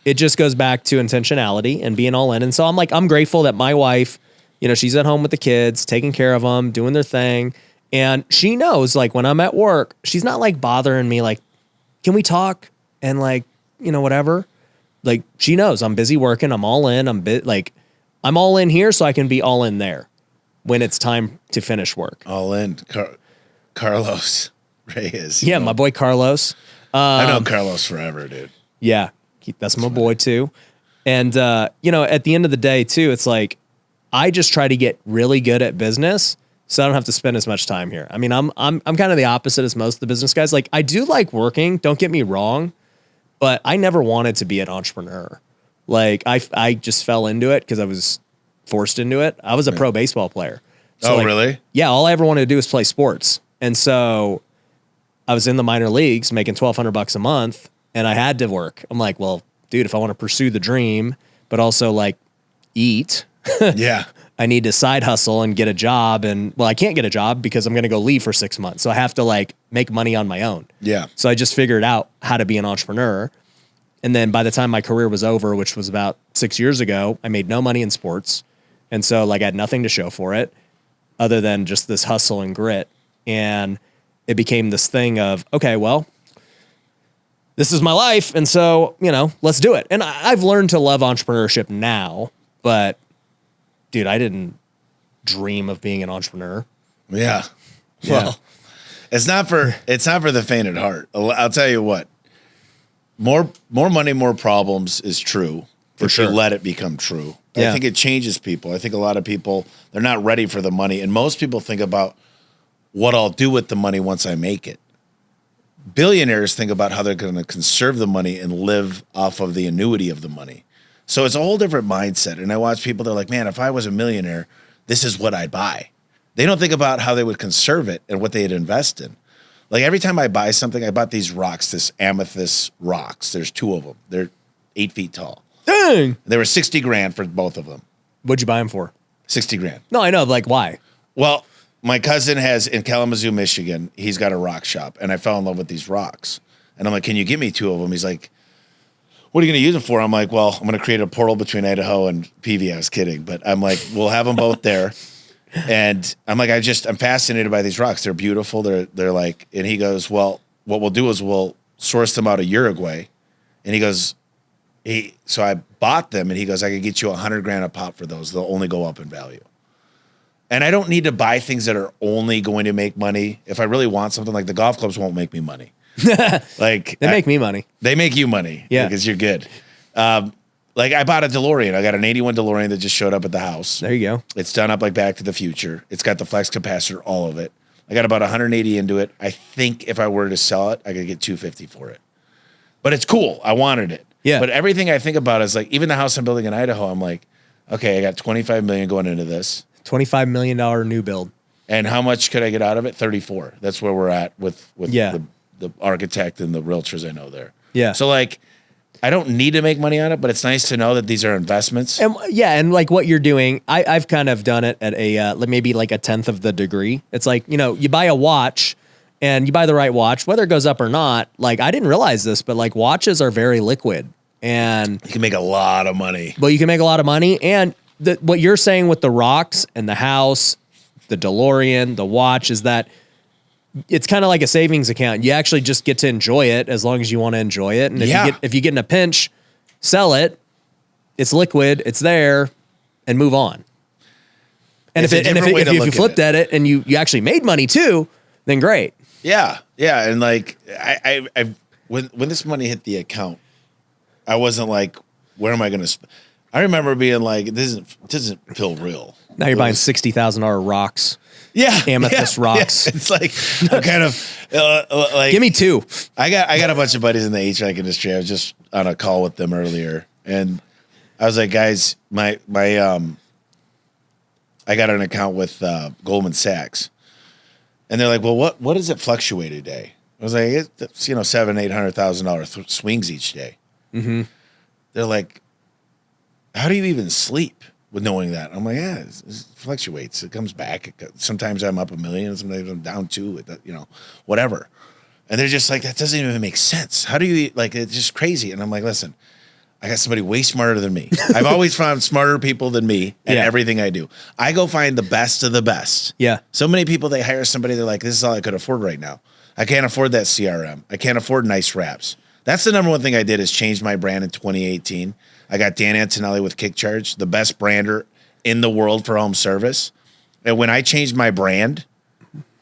it just goes back to intentionality and being all in. And so I'm grateful that my wife, she's at home with the kids, taking care of them, doing their thing. And she knows, like, when I'm at work, she's not like bothering me, like, can we talk? And like, whatever. Like, she knows I'm busy working. I'm all in. I'm all in here so I can be all in there when it's time to finish work. All in. Carlos Reyes. Yeah, my boy Carlos. I've known Carlos forever, dude. Yeah, that's my boy too. And, at the end of the day too, it's like, I just try to get really good at business so I don't have to spend as much time here. I mean, I'm kind of the opposite as most of the business guys. Like, I do like working, don't get me wrong, but I never wanted to be an entrepreneur. Like, I just fell into it because I was forced into it. I was a pro baseball player. So really? Yeah, all I ever wanted to do was play sports. And so I was in the minor leagues making $1,200 a month and I had to work. I'm like, well, dude, if I want to pursue the dream, but also like eat, yeah, I need to side hustle and get a job. And I can't get a job because I'm going to go leave for 6 months. So I have to like make money on my own. Yeah. So I just figured out how to be an entrepreneur. And then by the time my career was over, which was about 6 years ago, I made no money in sports. And so like I had nothing to show for it other than just this hustle and grit. And it became this thing of, okay, well, this is my life. And so, let's do it. And I've learned to love entrepreneurship now, but dude, I didn't dream of being an entrepreneur. Yeah. Well, it's not for the faint at heart. I'll tell you what, more money, more problems is true. For sure. You let it become true. I think it changes people. I think a lot of people, they're not ready for the money. And most people think about what I'll do with the money once I make it. Billionaires think about how they're going to conserve the money and live off of the annuity of the money. So it's a whole different mindset. And I watch people, they're like, man, if I was a millionaire, this is what I'd buy. They don't think about how they would conserve it and what they'd invest in. Like every time I buy something, I bought these rocks, this amethyst rocks. There's 2 of them. They're 8 feet tall. Dang. They were $60,000 for both of them. What'd you buy them for? $60,000. No, I know. Like, why? Well, my cousin has in Kalamazoo, Michigan, he's got a rock shop, and I fell in love with these rocks. And I'm like, can you give me 2 of them? He's like, what are you going to use them for? I'm like, well, I'm going to create a portal between Idaho and PV. I was kidding, but I'm like, we'll have them both there. And I'm like, I'm fascinated by these rocks. They're beautiful. They're like, and he goes, well, what we'll do is we'll source them out of Uruguay. And he goes, so I bought them, and he goes, I could get you $100,000 a pop for those. They'll only go up in value. And I don't need to buy things that are only going to make money. If I really want something, like the golf clubs won't make me money. Like they make me money. They make you money. Yeah. Because you're good. Like I bought a DeLorean. I got an 81 DeLorean that just showed up at the house. There you go. It's done up like Back to the Future. It's got the flex capacitor, all of it. I got about 180 into it. I think if I were to sell it, I could get 250 for it. But it's cool. I wanted it. Yeah. But everything I think about is like, even the house I'm building in Idaho, I'm like, okay, I got 25 million going into this. $25 million new build. And how much could I get out of it? 34. That's where we're at with the architect and the realtors I know there. Yeah. So like, I don't need to make money on it, but it's nice to know that these are investments. And like what you're doing, I've kind of done it at a maybe like a 10th of the degree. It's like, you buy a watch and you buy the right watch, whether it goes up or not. Like, I didn't realize this, but like watches are very liquid, and you can make a lot of money. But you can make a lot of money. And what you're saying with the rocks and the house, the DeLorean, the watch, is that it's kind of like a savings account. You actually just get to enjoy it as long as you want to enjoy it. And if you get in a pinch, sell it. It's liquid. It's there, and move on. And if you flipped at it and you actually made money too, then great. Yeah, yeah. And like I when this money hit the account, I wasn't like, where am I going to? I remember being like, this doesn't feel real. Now you're buying $60,000 rocks. Yeah, amethyst rocks. Yeah. It's like I'm kind of like, give me 2. I got a bunch of buddies in the HVAC industry. I was just on a call with them earlier, and I was like, guys, my I got an account with Goldman Sachs, and they're like, "Well, what does it fluctuate a day?" I was like, "It's $700,000-800,000 swings each day." Mm-hmm. They're like, "How do you even sleep with knowing that?" I'm like, "Yeah, it fluctuates. It comes back. Sometimes I'm up $1 million, sometimes I'm down 2. Whatever." And they're just like, "That doesn't even make sense. How do you like? It's just crazy." And I'm like, "Listen, I got somebody way smarter than me. I've always found smarter people than me in everything I do. I go find the best of the best." Yeah. So many people, they hire somebody, they're like, "This is all I could afford right now. I can't afford that CRM. I can't afford nice wraps." That's the number one thing I did is change my brand in 2018. I got Dan Antonelli with KickCharge, the best brander in the world for home service. And when I changed my brand,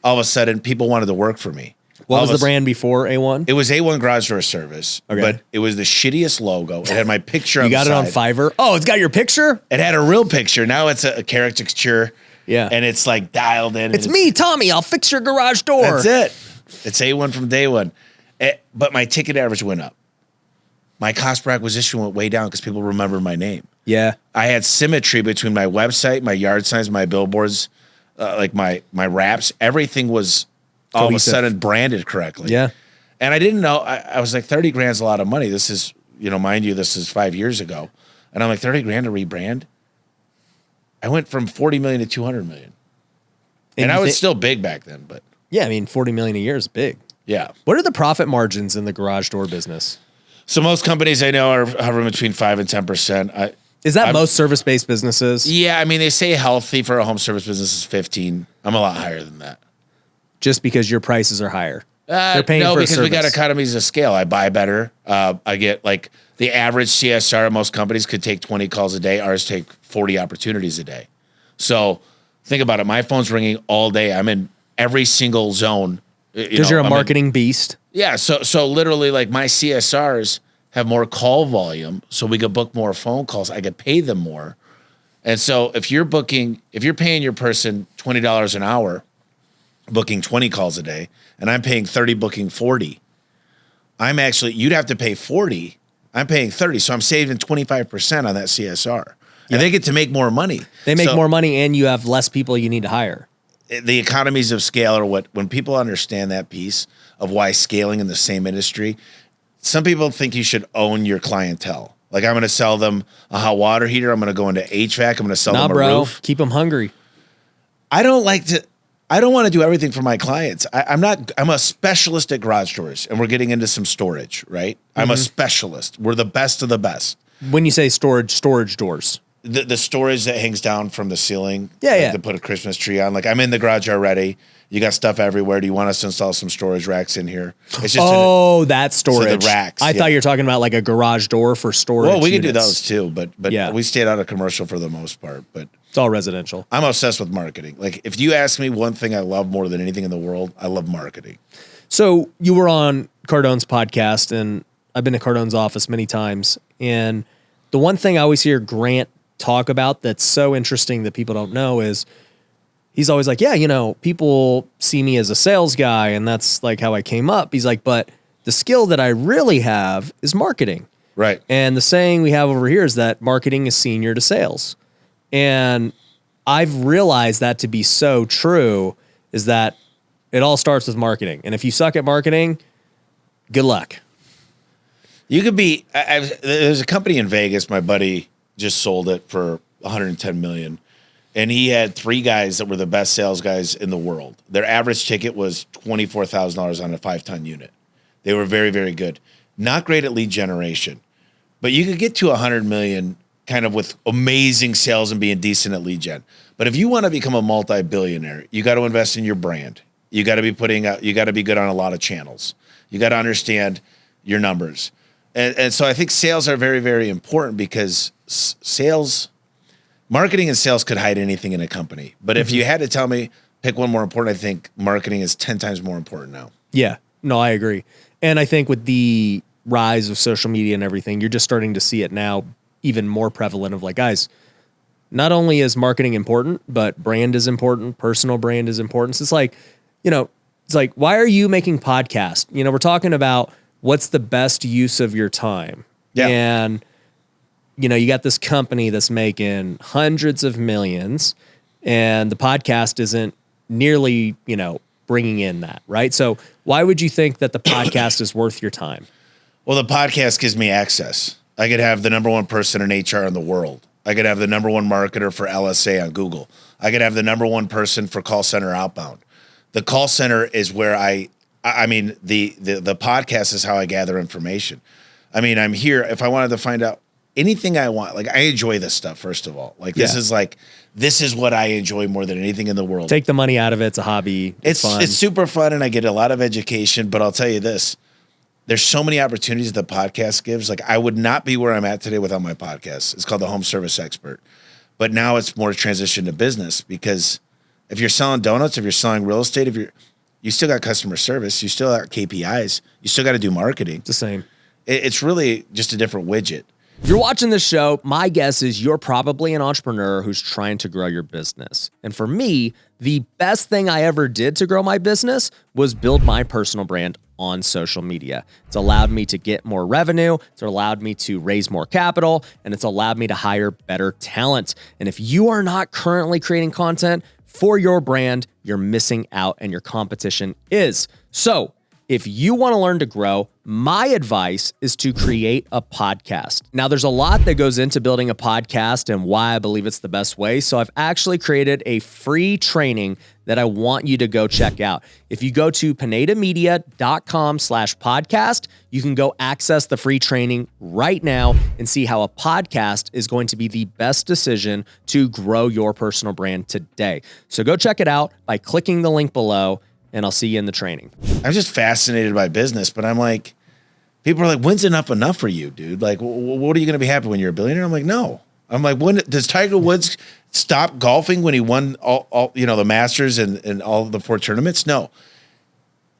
all of a sudden people wanted to work for me. What was the brand before A1? It was A1 Garage Door Service, Okay. but it was the shittiest logo. It had my picture on the side. You got it on Fiverr? Oh, it's got your picture? It had a real picture. Now it's a caricature. Yeah. And it's like dialed in. It's me, Tommy. I'll fix your garage door. That's it. It's A1 from day one. But my ticket average went up. My cost per acquisition went way down because people remember my name. Yeah. I had symmetry between my website, my yard signs, my billboards, like my wraps. Everything was all of a sudden branded correctly. Yeah. And I didn't know. I was like, 30 grand's a lot of money. This is, mind you, this is 5 years ago. And I'm like, 30 grand to rebrand? I went from 40 million to 200 million. And I was still big back then, but. Yeah, I mean, 40 million a year is big. Yeah. What are the profit margins in the garage door business? So most companies I know are hovering between 5 and 10%. Is that most service-based businesses? Yeah, I mean, they say healthy for a home service business is 15. I'm a lot higher than that. Just because your prices are higher? They're paying no, for because we got service. economies of scale. I buy better. I get like the average CSR. Most companies could take 20 calls a day. Ours take 40 opportunities a day. So think about it. My phone's ringing all day. I'm in every single zone. Because you're a marketing beast. Yeah. So literally, like my CSRs have more call volume, so we could book more phone calls. I could pay them more. And so if you're paying your person $20 an hour, booking 20 calls a day, and I'm paying 30 booking 40, you'd have to pay 40. I'm paying 30. So I'm saving 25% on that CSR. And they get to make more money. They make more money and you have less people you need to hire. The economies of scale are when people understand that piece of why scaling in the same industry, some people think you should own your clientele. Like I'm going to sell them a hot water heater. I'm going to go into HVAC. I'm going to sell them a roof. Keep them hungry. I don't want to do everything for my clients. I'm a specialist at garage doors, and we're getting into some storage, right? Mm-hmm. I'm a specialist. We're the best of the best. When you say storage doors. The storage that hangs down from the ceiling. Yeah. To put a Christmas tree on. Like I'm in the garage already. You got stuff everywhere. Do you want us to install some storage racks in here? It's just that storage. So the racks. I thought you were talking about like a garage door for storage. Well, we can do units. those too, but we stayed out of commercial for the most part. But it's all residential. I'm obsessed with marketing. Like if you ask me one thing I love more than anything in the world, I love marketing. So you were on Cardone's podcast, and I've been to Cardone's office many times. And the one thing I always hear Grant talk about that's so interesting that people don't know is he's always like, yeah, people see me as a sales guy, and that's like how I came up. He's like, but the skill that I really have is marketing. Right. And the saying we have over here is that marketing is senior to sales. And I've realized that to be so true is that it all starts with marketing. And if you suck at marketing, good luck. You could be, there's a company in Vegas, my buddy just sold it for $110 million. And he had 3 guys that were the best sales guys in the world. Their average ticket was $24,000 on a 5-ton unit. They were very, very good. Not great at lead generation, but you could get to 100 million kind of with amazing sales and being decent at lead gen. But if you want to become a multi-billionaire, you got to invest in your brand. You got to be you got to be good on a lot of channels. You got to understand your numbers. And so I think sales are very, very important because marketing and sales could hide anything in a company. But if you had to tell me, pick one more important, I think marketing is 10 times more important now. Yeah, no, I agree. And I think with the rise of social media and everything, you're just starting to see it now even more prevalent of like, guys, not only is marketing important, but brand is important. Personal brand is important. So it's like, why are you making podcasts? We're talking about what's the best use of your time. Yeah. And, you got this company that's making hundreds of millions and the podcast isn't nearly, bringing in that, right? So why would you think that the podcast is worth your time? Well, the podcast gives me access. I could have the number one person in HR in the world. I could have the number one marketer for LSA on Google. I could have the number one person for call center outbound. The call center is where the podcast is how I gather information. I mean, I'm here if I wanted to find out anything I want. Like, I enjoy this stuff, first of all. Like, this is what I enjoy more than anything in the world. Take the money out of it. It's a hobby. It's fun. It's super fun, and I get a lot of education, but I'll tell you this. There's so many opportunities the podcast gives. Like, I would not be where I'm at today without my podcast. It's called The Home Service Expert. But now it's more transition to business, because if you're selling donuts, if you're selling real estate, you still got customer service, you still got KPIs, you still got to do marketing. It's the same. It's really just a different widget. If you're watching this show, my guess is you're probably an entrepreneur who's trying to grow your business. And for me, the best thing I ever did to grow my business was build my personal brand on social media. It's allowed me to get more revenue, it's allowed me to raise more capital, and it's allowed me to hire better talent. And if you are not currently creating content for your brand, you're missing out, and your competition is. So if you want to learn to grow, my advice is to create a podcast. Now, there's a lot that goes into building a podcast and why I believe it's the best way. So I've actually created a free training that I want you to go check out. If you go to pinedamedia.com/podcast, you can go access the free training right now and see how a podcast is going to be the best decision to grow your personal brand today. So go check it out by clicking the link below, and I'll see you in the training. I'm just fascinated by business, but I'm like, people are like, when's enough for you, dude? Like, what are you going to be happy when you're a billionaire? I'm like, no. I'm like, when does Tiger Woods stop golfing when he won all the Masters and all the 4 tournaments? No.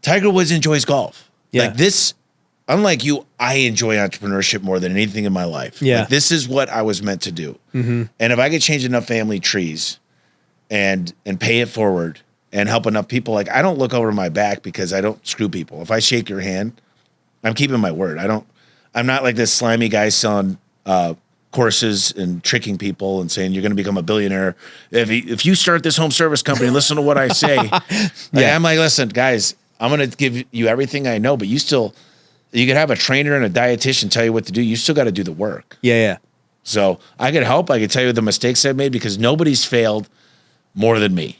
Tiger Woods enjoys golf. Yeah. Like this, unlike you, I enjoy entrepreneurship more than anything in my life. Yeah. Like, this is what I was meant to do. Mm-hmm. And if I could change enough family trees and pay it forward and help enough people, like, I don't look over my back because I don't screw people. If I shake your hand, I'm keeping my word. I'm not like this slimy guy selling courses and tricking people and saying you're going to become a billionaire if you start this home service company. Listen to what I say. I'm like, listen, guys, I'm going to give you everything I know, but you could have a trainer and a dietitian tell you what to do. You still got to do the work. Yeah. So I could help. I could tell you the mistakes I've made, because nobody's failed more than me.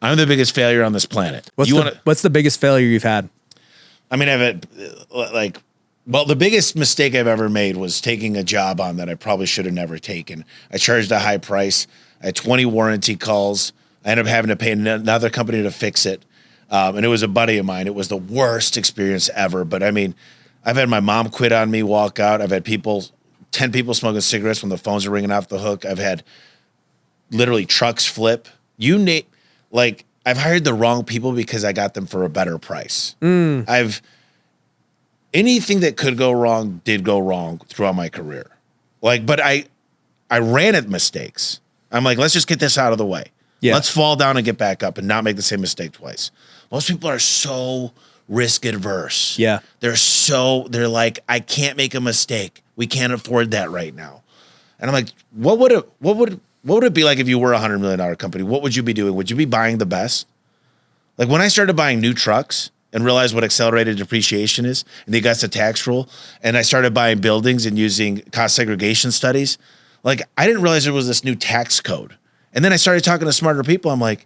I'm the biggest failure on this planet. What's the biggest failure you've had? I mean, I've had the biggest mistake I've ever made was taking a job on that I probably should have never taken. I charged a high price. I had 20 warranty calls. I ended up having to pay another company to fix it. And it was a buddy of mine. It was the worst experience ever. But I mean, I've had my mom quit on me, walk out. I've had 10 people smoking cigarettes when the phones are ringing off the hook. I've had literally trucks flip. I've hired the wrong people because I got them for a better price. Anything that could go wrong did go wrong throughout my career. But I ran at mistakes. I'm like, let's just get this out of the way. Yeah. Let's fall down and get back up and not make the same mistake twice. Most people are so risk adverse. Yeah. They're like, I can't make a mistake. We can't afford that right now. And I'm like, what would it be like if you were a $100 million company? What would you be doing? Would you be buying the best? Like, when I started buying new trucks and realized what accelerated depreciation is, and the Augusta tax rule, and I started buying buildings and using cost segregation studies, like, I didn't realize there was this new tax code. And then I started talking to smarter people. I'm like,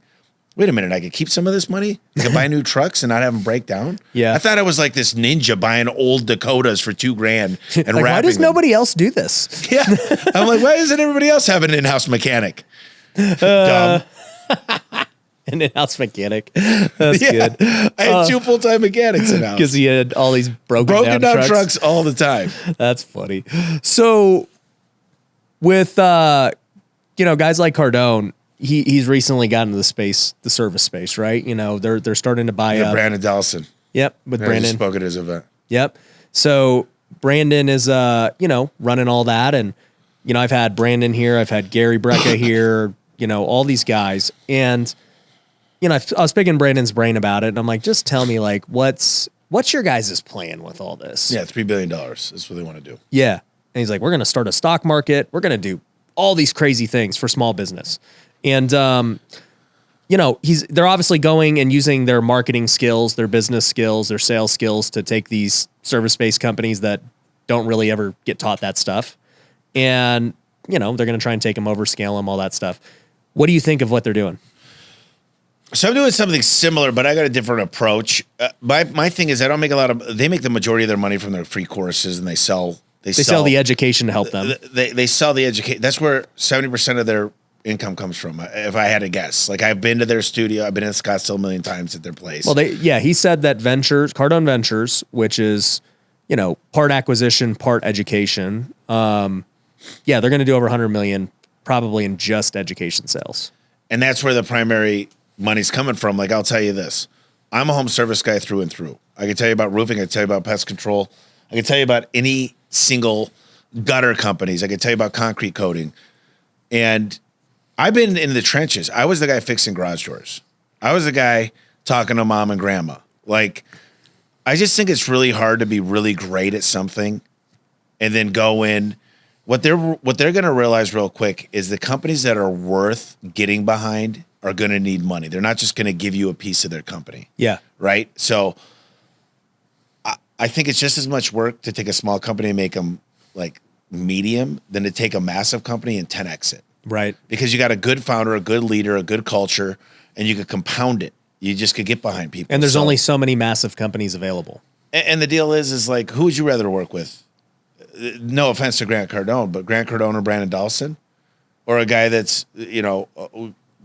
wait a minute, I could keep some of this money? I could buy new trucks and not have them break down? Yeah. I thought I was like this ninja buying old Dakotas for $2,000 and wrapping why does them. nobody else do this? Yeah. I'm like, why doesn't everybody else have an in-house mechanic? Dumb. An in-house mechanic. That's good. I had 2 full-time mechanics in-house. Because he had all these broken down trucks all the time. That's funny. So with guys like Cardone, he's recently gotten into the service space, right? They're starting to buy up. Brandon Dellison. Yep, with Brandon. He spoke at his event. Yep. So Brandon is running all that, and I've had Brandon here, I've had Gary Brecka here, all these guys, and I was picking Brandon's brain about it, and I'm like, just tell me, like, what's your guys' plan with all this? Yeah, $3 billion. That's what they want to do. Yeah. And he's like, we're going to start a stock market. We're going to do all these crazy things for small business. And, they're obviously going and using their marketing skills, their business skills, their sales skills to take these service-based companies that don't really ever get taught that stuff. And, they're going to try and take them over, scale them, all that stuff. What do you think of what they're doing? So I'm doing something similar, but I got a different approach. My thing is I don't make they make the majority of their money from their free courses, and they sell the education to help them. They sell the education. That's where 70% of their income comes from. If I had to guess, like I've been to their studio, I've been in Scottsdale a million times at their place. Well, he said that Cardone Ventures, which is, part acquisition, part education. They're going to do over 100 million probably in just education sales. And that's where the primary money's coming from. Like, I'll tell you this. I'm a home service guy through and through. I can tell you about roofing. I can tell you about pest control. I can tell you about any single gutter companies. I can tell you about concrete coating. And I've been in the trenches. I was the guy fixing garage doors. I was the guy talking to mom and grandma. Like, I just think it's really hard to be really great at something and then go in. What they're going to realize real quick is the companies that are worth getting behind are going to need money. They're not just going to give you a piece of their company. Yeah. Right? So I think it's just as much work to take a small company and make them like medium than to take a massive company and 10x it. Right. Because you got a good founder, a good leader, a good culture, and you could compound it. You just could get behind people. And there's only so many massive companies available. And the deal is like, who would you rather work with? No offense to Grant Cardone, but Grant Cardone or Brandon Dawson, or a guy that's,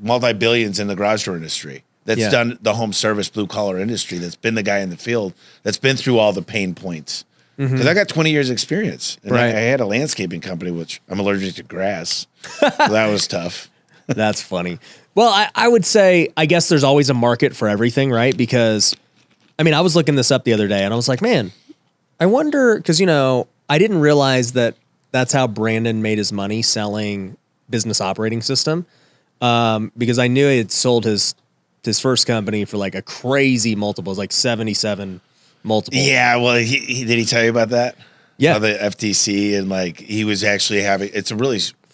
multi-billions in the garage door industry, that's done the home service blue collar industry, that's been the guy in the field, that's been through all the pain points. Because I got 20 years experience. And I had a landscaping company, which I'm allergic to grass. So that was tough. That's funny. Well, I would say, I guess there's always a market for everything, right? Because, I was looking this up the other day and I was like, man, I wonder, because, I didn't realize that that's how Brandon made his money selling business operating system. Because I knew he had sold his first company for like a crazy multiple. It was like 77 multiple. Yeah, well, did he tell you about that? Yeah. How the FTC and like he was actually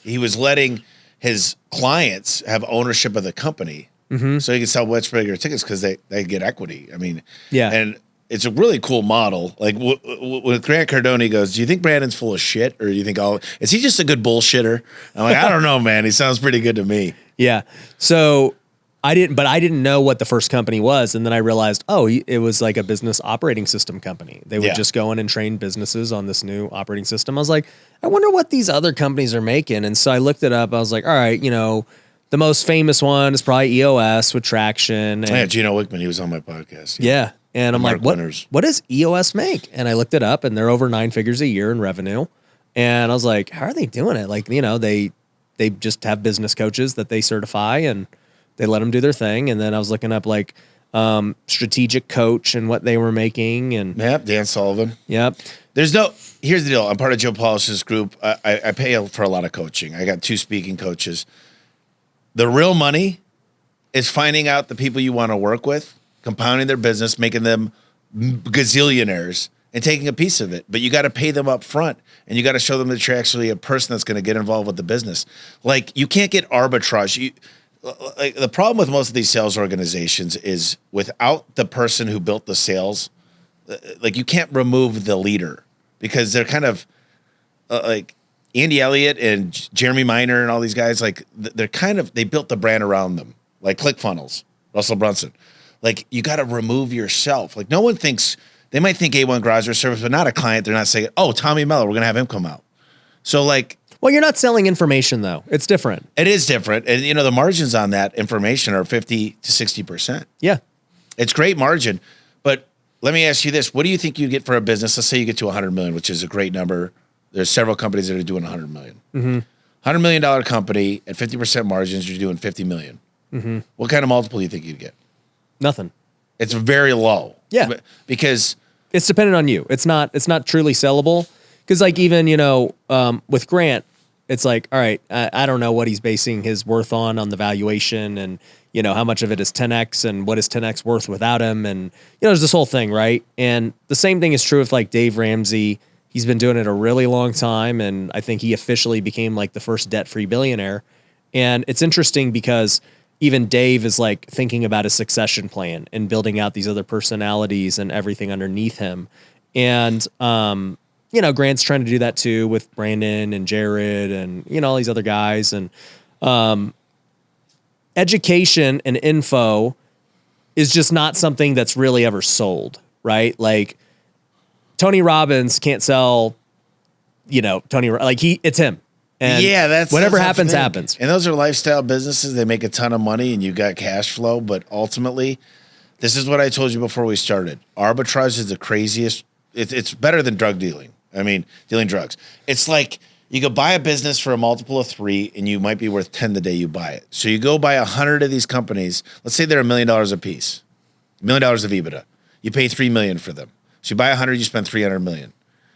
he was letting his clients have ownership of the company. So he could sell much bigger tickets because they get equity. And it's a really cool model. Like with Grant Cardone, he goes, do you think Brandon's full of shit? Or do you think is he just a good bullshitter? I'm like, I don't know, man. He sounds pretty good to me. Yeah. So I didn't know what the first company was. And then I realized, it was like a business operating system company. They would just go in and train businesses on this new operating system. I was like, I wonder what these other companies are making. And so I looked it up. I was like, all right, the most famous one is probably EOS with traction. And Gino Wickman, he was on my podcast. Yeah. And I'm like, what does EOS make? And I looked it up and they're over 9 figures a year in revenue. And I was like, how are they doing it? Like, they just have business coaches that they certify and they let them do their thing. And then I was looking up like strategic coach and what they were making. And Dan Sullivan. Yep. Here's the deal. I'm part of Joe Polish's group. I pay for a lot of coaching. I got 2 speaking coaches. The real money is finding out the people you want to work with, compounding their business, making them gazillionaires, and taking a piece of it. But you got to pay them up front, and you got to show them that you're actually a person that's going to get involved with the business. Like, you can't get arbitrage. Like, the problem with most of these sales organizations is without the person who built the sales, like, you can't remove the leader because they're kind of like Andy Elliott and Jeremy Minor and all these guys. Like, they built the brand around them, like ClickFunnels, Russell Brunson. Like, you got to remove yourself. Like, no one thinks, they might think A1 Garage or Service, but not a client. They're not saying, oh, Tommy Mello, we're going to have him come out. So, like, well, you're not selling information, though. It's different. It is different. And, the margins on that information are 50 to 60%. Yeah. It's great margin. But let me ask you this. What do you think you get for a business? Let's say you get to 100 million, which is a great number. There's several companies that are doing 100 million. $100 million company at 50% margins, you're doing 50 million. What kind of multiple do you think you'd get? Nothing. It's very low. Yeah. Because it's dependent on you. It's not truly sellable. Because like even, with Grant, it's like, all right, I don't know what he's basing his worth on the valuation and, how much of it is 10X and what is 10X worth without him. And, there's this whole thing, right? And the same thing is true with like Dave Ramsey. He's been doing it a really long time. And I think he officially became like the first debt-free billionaire. And it's interesting because even Dave is like thinking about a succession plan and building out these other personalities and everything underneath him. And, you know, Grant's trying to do that too with Brandon and Jared and, you know, all these other guys. And education and info is just not something that's really ever sold, right? Like Tony Robbins can't sell, you know, it's him. And yeah, that's whatever that's happens, happens. And those are lifestyle businesses. They make a ton of money and you got cash flow. But ultimately, this is what I told you before we started. Arbitrage is the craziest. It's better than drug dealing. I mean, dealing drugs. It's like you could buy a business for a multiple of 3 and you might be worth 10 the day you buy it. So you go buy 100 of these companies. Let's say they're $1 million a piece, $1 million of EBITDA. You pay $3 million for them. So you buy 100, you spend $300 million.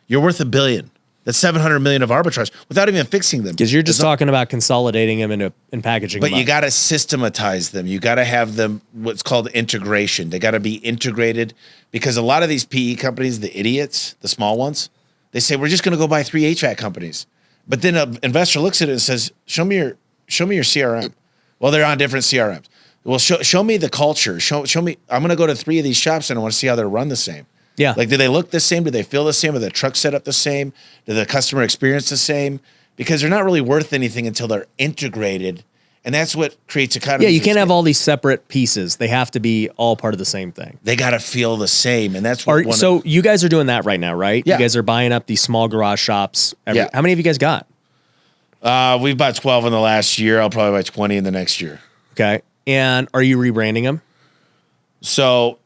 You're worth $1 billion. That's 700 million of arbitrage without even fixing them. Because you're just talking about consolidating them and packaging them. But you got to systematize them. You got to have them what's called integration. They got to be integrated because a lot of these PE companies, the idiots, the small ones, they say we're just going to go buy 3 HVAC companies. But then an investor looks at it and says, "Show me your CRM." Well, they're on different CRMs. Well, show me the culture. Show me. I'm going to go to 3 of these shops and I want to see how they're run the same. Yeah. Like, do they look the same? Do they feel the same? Are the trucks set up the same? Do the customer experience the same? Because they're not really worth anything until they're integrated. And that's what creates economies. Yeah, you can't have all these separate pieces. They have to be all part of the same thing. They got to feel the same. And that's what so you guys are doing that right now, right? Yeah. You guys are buying up these small garage shops. Yeah. How many have you guys got? We've bought 12 in the last year. I'll probably buy 20 in the next year. Okay. And are you rebranding them? So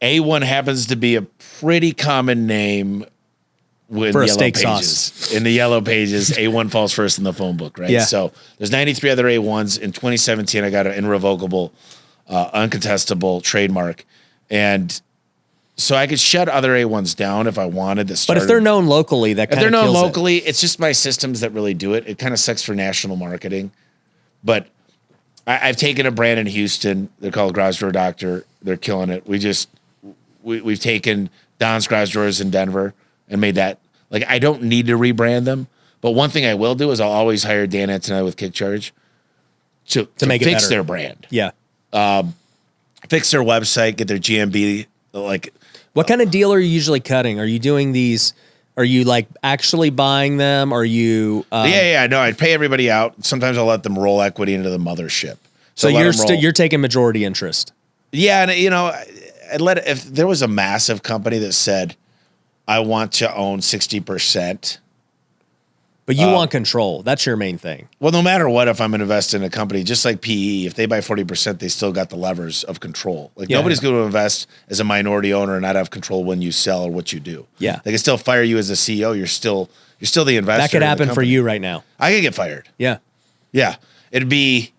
A1 happens to be a pretty common name with for a yellow steak pages. sauce. In the yellow pages, A1 falls first in the phone book, right? Yeah. So there's 93 other A1s. In 2017, I got an irrevocable, uncontestable trademark. And so I could shut other A1s down if I wanted to start. But if they're known locally, that kind of If they're known kills locally, it's just my systems that really do it. It kind of sucks for national marketing. But I've taken a brand in Houston. They're called Garage Door Doctor. They're killing it. We've taken Don's Garage Doors in Denver and made that. Like, I don't need to rebrand them. But one thing I will do is I'll always hire Dan Antonelli with Kick Charge to make it fix better. their brand. Yeah. Fix their website, get their GMB. Like, What kind of deal are you usually cutting? Are you doing these? Are you like actually buying them? Are you? yeah. No, I'd pay everybody out. Sometimes I'll let them roll equity into the mothership. So let them roll. you're taking majority interest. Yeah, and you know, if there was a massive company that said, I want to own 60%. But you want control. That's your main thing. Well, no matter what, if I'm investing in a company, just like PE, if they buy 40%, they still got the levers of control. Like, nobody's going to invest as a minority owner and not have control when you sell or what you do. Yeah. They can still fire you as a CEO. You're still the investor. That could happen for you right now. I could get fired. Yeah. Yeah. It'd be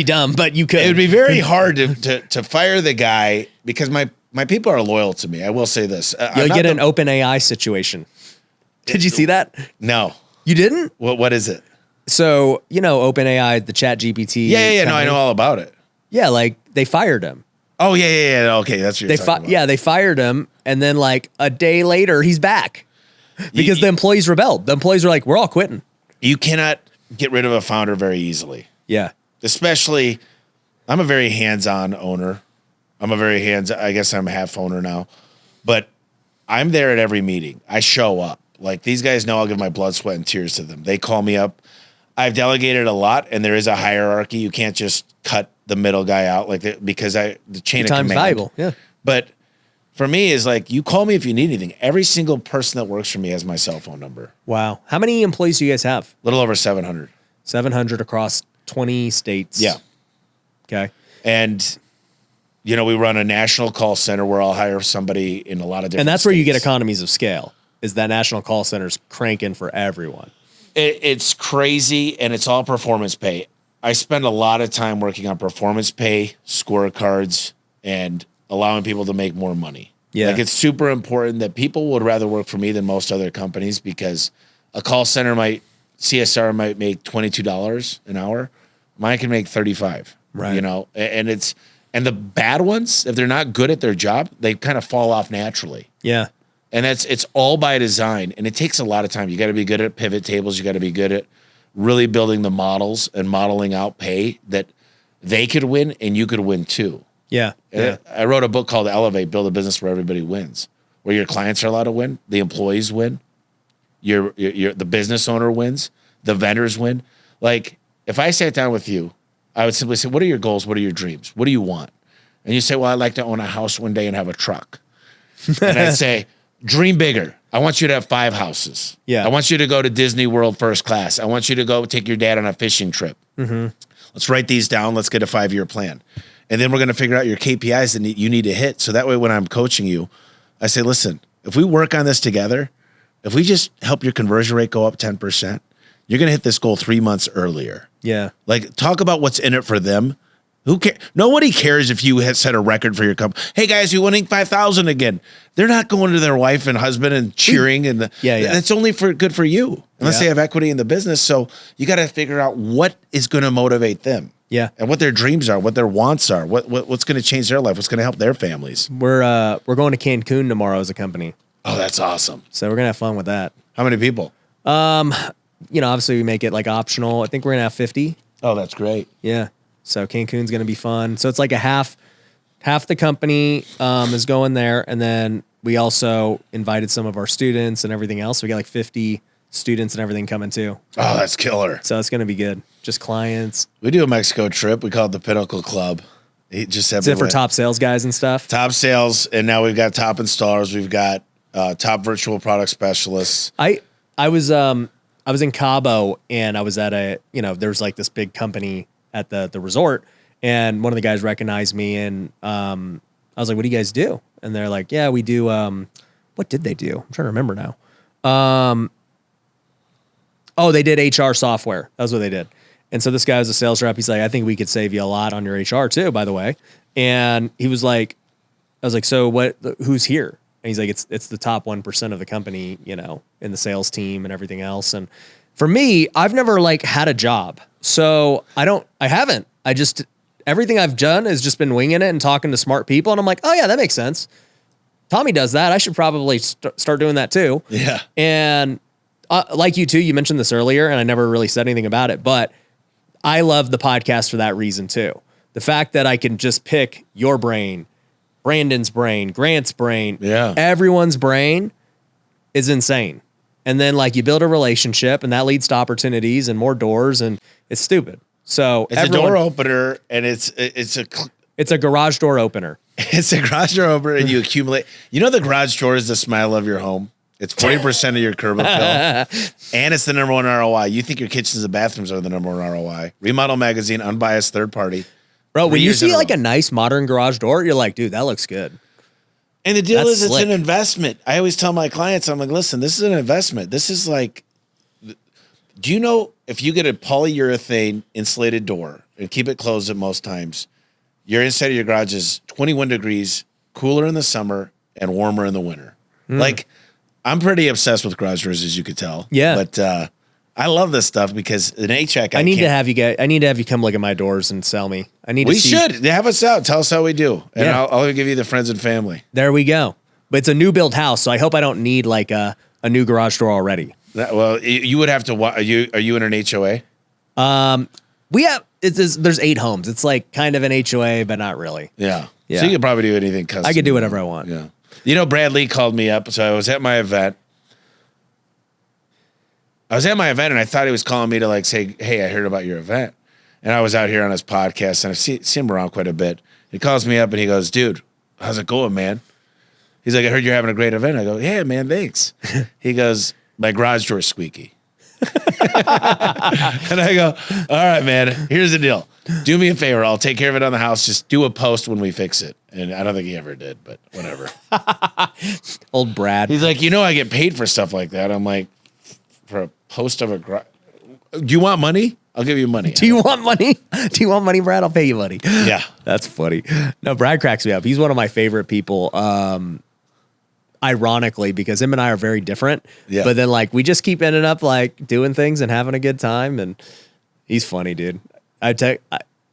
dumb, but you could. It would be very hard to fire the guy because my people are loyal to me. I will say this. You'll get an open AI situation. Did you see that? No. You didn't? What is it? So, you know, OpenAI, the chat GPT. Yeah. No, I know all about it. Yeah, like they fired him. Oh, yeah. Okay, that's what you're talking about. Yeah, they fired him. And then like a day later, he's back because the employees rebelled. The employees were like, we're all quitting. You cannot get rid of a founder very easily. Yeah. Especially, I'm a very hands-on owner. I guess I'm a half owner now. But I'm there at every meeting. I show up. Like, these guys know I'll give my blood, sweat, and tears to them. They call me up. I've delegated a lot, and there is a hierarchy. You can't just cut the middle guy out because the chain of command. Time's valuable, yeah. But for me, is like, you call me if you need anything. Every single person that works for me has my cell phone number. Wow. How many employees do you guys have? A little over 700. 700 across 20 states. Yeah. Okay. And, you know, we run a national call center where I'll hire somebody in a lot of different And that's where you get states. economies of scale, is that national call center's cranking for everyone. It's crazy, and it's all performance pay. I spend a lot of time working on performance pay, scorecards, and allowing people to make more money. Yeah. Like, it's super important that people would rather work for me than most other companies because a call center CSR might make $22 an hour. Mine can make 35. Right. You know, and the bad ones, if they're not good at their job, they kind of fall off naturally. Yeah. And it's all by design, and it takes a lot of time. You got to be good at pivot tables. You got to be good at really building the models and modeling out pay that they could win and you could win too. Yeah. I wrote a book called Elevate, Build a Business Where Everybody Wins, where your clients are allowed to win, the employees win, the business owner wins, the vendors win. Like, if I sat down with you, I would simply say, what are your goals? What are your dreams? What do you want? And you say, well, I'd like to own a house one day and have a truck. And I'd say, dream bigger. I want you to have 5 houses. Yeah. I want you to go to Disney World first class. I want you to go take your dad on a fishing trip. Mm-hmm. Let's write these down. Let's get a 5-year plan. And then we're going to figure out your KPIs that you need to hit. So that way, when I'm coaching you, I say, listen, if we work on this together, if we just help your conversion rate go up 10%, you're going to hit this goal 3 months earlier. Yeah. Like, talk about what's in it for them. Who cares? Nobody cares if you have set a record for your company. Hey guys, you winning 5,000 again. They're not going to their wife and husband and cheering. And that's only good for you, unless they have equity in the business. So you got to figure out what is going to motivate them. Yeah. And what their dreams are, what their wants are, what's going to change their life, what's going to help their families. We're going to Cancun tomorrow as a company. Oh, that's awesome. So we're going to have fun with that. How many people? Obviously we make it like optional. I think we're going to have 50. Oh, that's great. Yeah. So Cancun's going to be fun. So it's like a half the company is going there. And then we also invited some of our students and everything else. We got like 50 students and everything coming too. Oh, that's killer. So it's going to be good. Just clients. We do a Mexico trip. We call it the Pinnacle Club. Is it for top sales guys and stuff? Top sales. And now we've got top installers. We've got top virtual product specialists. I was in Cabo and I was at there's like this big company at the resort, and one of the guys recognized me, and I was like, what do you guys do? And they're like, yeah, we do, what did they do? I'm trying to remember now. They did HR software. That's what they did. And so this guy was a sales rep. He's like, I think we could save you a lot on your HR too, by the way. And he was like, I was like, so who's here? And he's like, it's the top 1% of the company, in the sales team and everything else. And for me, I've never had a job. So I haven't. Everything I've done has just been winging it and talking to smart people. And I'm like, oh yeah, that makes sense. Tommy does that. I should probably start doing that too. Yeah. And like you too, you mentioned this earlier and I never really said anything about it, but I love the podcast for that reason too. The fact that I can just pick your brain, Brandon's brain, Grant's brain, everyone's brain is insane. And then you build a relationship and that leads to opportunities and more doors, and it's stupid. So it's a door opener, and it's a garage door opener. It's a garage door opener, and you accumulate. The garage door is the smile of your home. It's 40% of your curb appeal, and it's the number 1 ROI. You think your kitchens and bathrooms are the number 1 ROI. Remodel Magazine, unbiased third party. Bro, when you see a nice modern garage door, you're like, dude, that looks good. And the deal is, it's an investment. I always tell my clients, I'm like, listen, this is an investment. This is do you know if you get a polyurethane insulated door and keep it closed at most times, your inside of your garage is 21 degrees, cooler in the summer and warmer in the winter. I'm pretty obsessed with garage doors, as you could tell. Yeah. But I love this stuff because in HVAC, I need to have you come look at my doors and sell me. We should have us out. Tell us how we do. And I'll give you the friends and family. There we go. But it's a new build house, so I hope I don't need a new garage door already. You would have to. Are you in an HOA? There's 8 homes. It's kind of an HOA, but not really. Yeah. So you could probably do anything custom. I could do whatever I want. Yeah. Brad Lee called me up, so I was at my event. And I thought he was calling me to say, hey, I heard about your event. And I was out here on his podcast, and I've seen him around quite a bit. He calls me up and he goes, dude, how's it going, man? He's like, I heard you're having a great event. I go, yeah, man, thanks. He goes, my garage door's squeaky. And I go, all right, man, here's the deal. Do me a favor. I'll take care of it on the house. Just do a post when we fix it. And I don't think he ever did, but whatever. Old Brad. He's like, I get paid for stuff like that. I'm like, for a post of a garage. Do you want money? I'll give you money. Do you want money? Do you want money, Brad? I'll pay you money. Yeah. That's funny. No, Brad cracks me up. He's one of my favorite people. Ironically, because him and I are very different. Yeah. But then we just keep ending up doing things and having a good time. And he's funny, dude.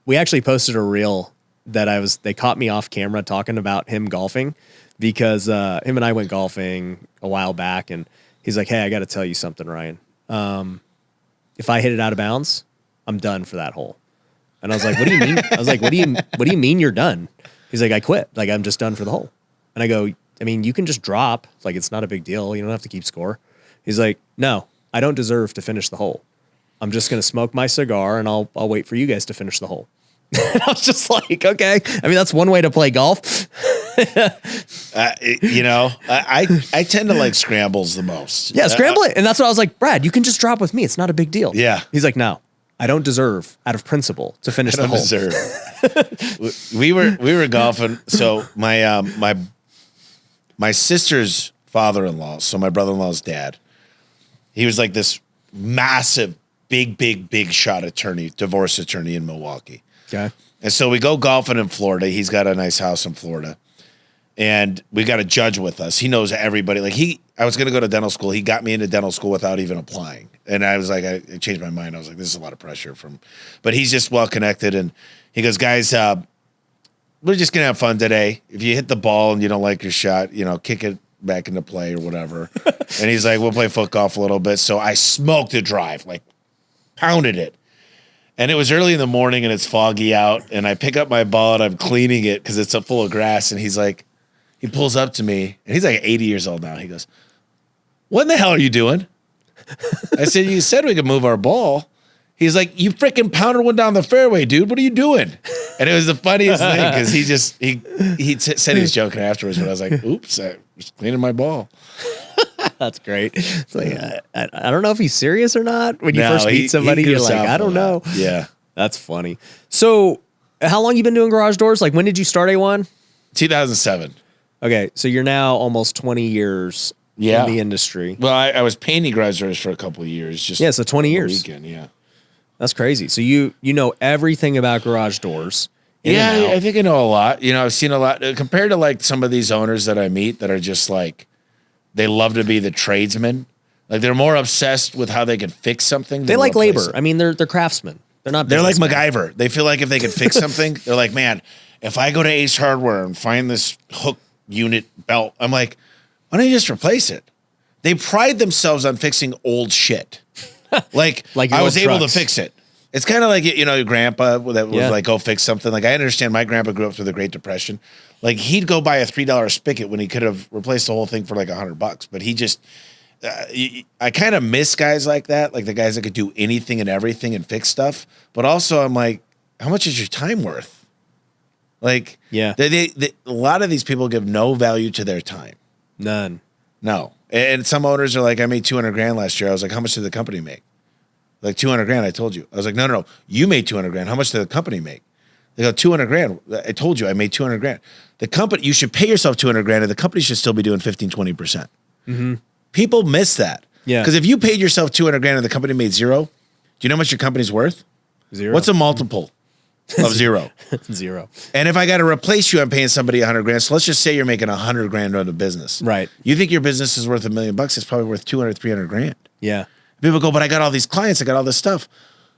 We actually posted a reel that they caught me off camera talking about him golfing because him and I went golfing a while back, and he's like, hey, I got to tell you something, Ryan. if I hit it out of bounds, I'm done for that hole. And I was like, what do you mean? I was like, what do you mean you're done? He's like, I quit. Like, I'm just done for the hole. And I go, I mean, you can just drop. Like, it's not a big deal. You don't have to keep score. He's like, no, I don't deserve to finish the hole. I'm just going to smoke my cigar and I'll wait for you guys to finish the hole. And I was just like, okay. I mean, that's one way to play golf. I tend to like scrambles the most. Yeah, scramble it. And that's what I was like, Brad, you can just drop with me. It's not a big deal. Yeah. He's like, no, I don't deserve, out of principle, to finish the hole. We were golfing. So my sister's father-in-law, so my brother-in-law's dad, he was like this massive, big shot attorney, divorce attorney in Milwaukee. Okay. And so we go golfing in Florida. He's got a nice house in Florida. And we got a judge with us. He knows everybody. Like I was going to go to dental school. He got me into dental school without even applying. And I was like, I changed my mind. I was like, this is a lot of pressure but he's just well connected. And he goes, guys, we're just going to have fun today. If you hit the ball and you don't like your shot, kick it back into play or whatever. And he's like, we'll play foot golf a little bit. So I smoked the drive, like pounded it. And it was early in the morning and it's foggy out. And I pick up my ball and I'm cleaning it because it's full of grass. And he's like, he pulls up to me and he's like 80 years old now. He goes, what in the hell are you doing? I said, you said we could move our ball. He's like, you freaking pounded one down the fairway, dude. What are you doing? And it was the funniest thing because he said he was joking afterwards, but I was like, oops, I was cleaning my ball. That's great. It's like, I don't know if he's serious or not. When you first meet somebody, you're like, I don't know. Yeah. That's funny. So how long you been doing garage doors? Like, when did you start A1? 2007. Okay. So you're now almost 20 years in the industry. Well, I was painting garage doors for a couple of years. So 20 years. Weekend, yeah. That's crazy. So you know everything about garage doors. Yeah, I think I know a lot. I've seen a lot compared to like some of these owners that I meet that are just like, they love to be the tradesmen. Like they're more obsessed with how they can fix something. They like labor. I mean, they're craftsmen. They're not. They're like MacGyver. They feel like if they could fix something, they're like, man, if I go to Ace Hardware and find this hook unit belt, I'm like, why don't you just replace it? They pride themselves on fixing old shit. like I was able to fix it. It's kind of like, your grandpa that was like, go fix something. Like I understand my grandpa grew up through the Great Depression. Like he'd go buy a $3 spigot when he could have replaced the whole thing for like $100. But he just, I kind of miss guys like that. Like the guys that could do anything and everything and fix stuff. But also I'm like, how much is your time worth? Like, they a lot of these people give no value to their time. None. No. And some owners are like, I made $200,000 last year. I was like, how much did the company make? Like $200,000, I told you. I was like, no. You made $200,000. How much did the company make? They go, $200,000. I told you I made $200,000. The company, you should pay yourself $200,000 and the company should still be doing 15, 20%. Mm-hmm. People miss that. Yeah. Because if you paid yourself $200,000 and the company made zero, do you know how much your company's worth? Zero. What's a multiple of zero? Zero. And if I got to replace you, I'm paying somebody $100,000. So let's just say you're making $100,000 on a business. Right. You think your business is worth $1 million? It's probably worth 200, 300,000. Yeah. People go, but I got all these clients. I got all this stuff.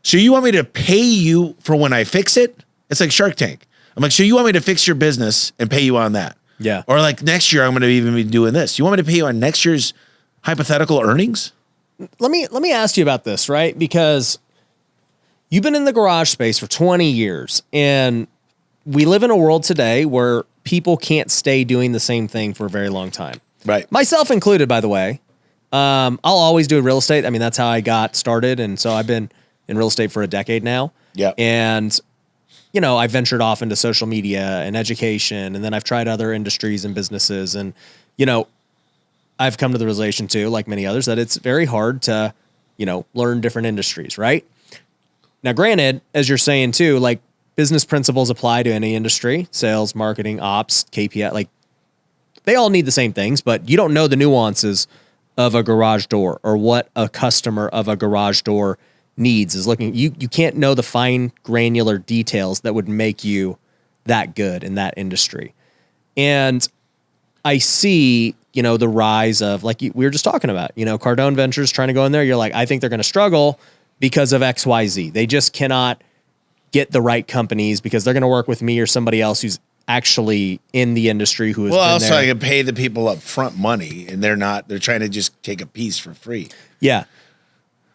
So you want me to pay you for when I fix it? It's like Shark Tank. I'm like, so you want me to fix your business and pay you on that? Yeah. Or like next year, I'm going to even be doing this. You want me to pay you on next year's hypothetical earnings? Let me ask you about this, right? Because you've been in the garage space for 20 years and we live in a world today where people can't stay doing the same thing for a very long time. Right. Myself included, by the way. I'll always do real estate. I mean, that's how I got started. And so I've been in real estate for a decade now. Yeah. And, I ventured off into social media and education, and then I've tried other industries and businesses. And, I've come to the realization too, like many others, that it's very hard to, learn different industries, right? Now, granted, as you're saying too, like business principles apply to any industry, sales, marketing, ops, KPI, like they all need the same things, but you don't know the nuances of a garage door or what a customer of a garage door needs is looking. You can't know the fine granular details that would make you that good in that industry. And I see, the rise of, like we were just talking about, Cardone Ventures trying to go in there. You're like, I think they're going to struggle because of XYZ. They just cannot get the right companies because they're going to work with me or somebody else who's actually in the industry who has been also there. I can pay the people up front money and they're trying to just take a piece for free. Yeah.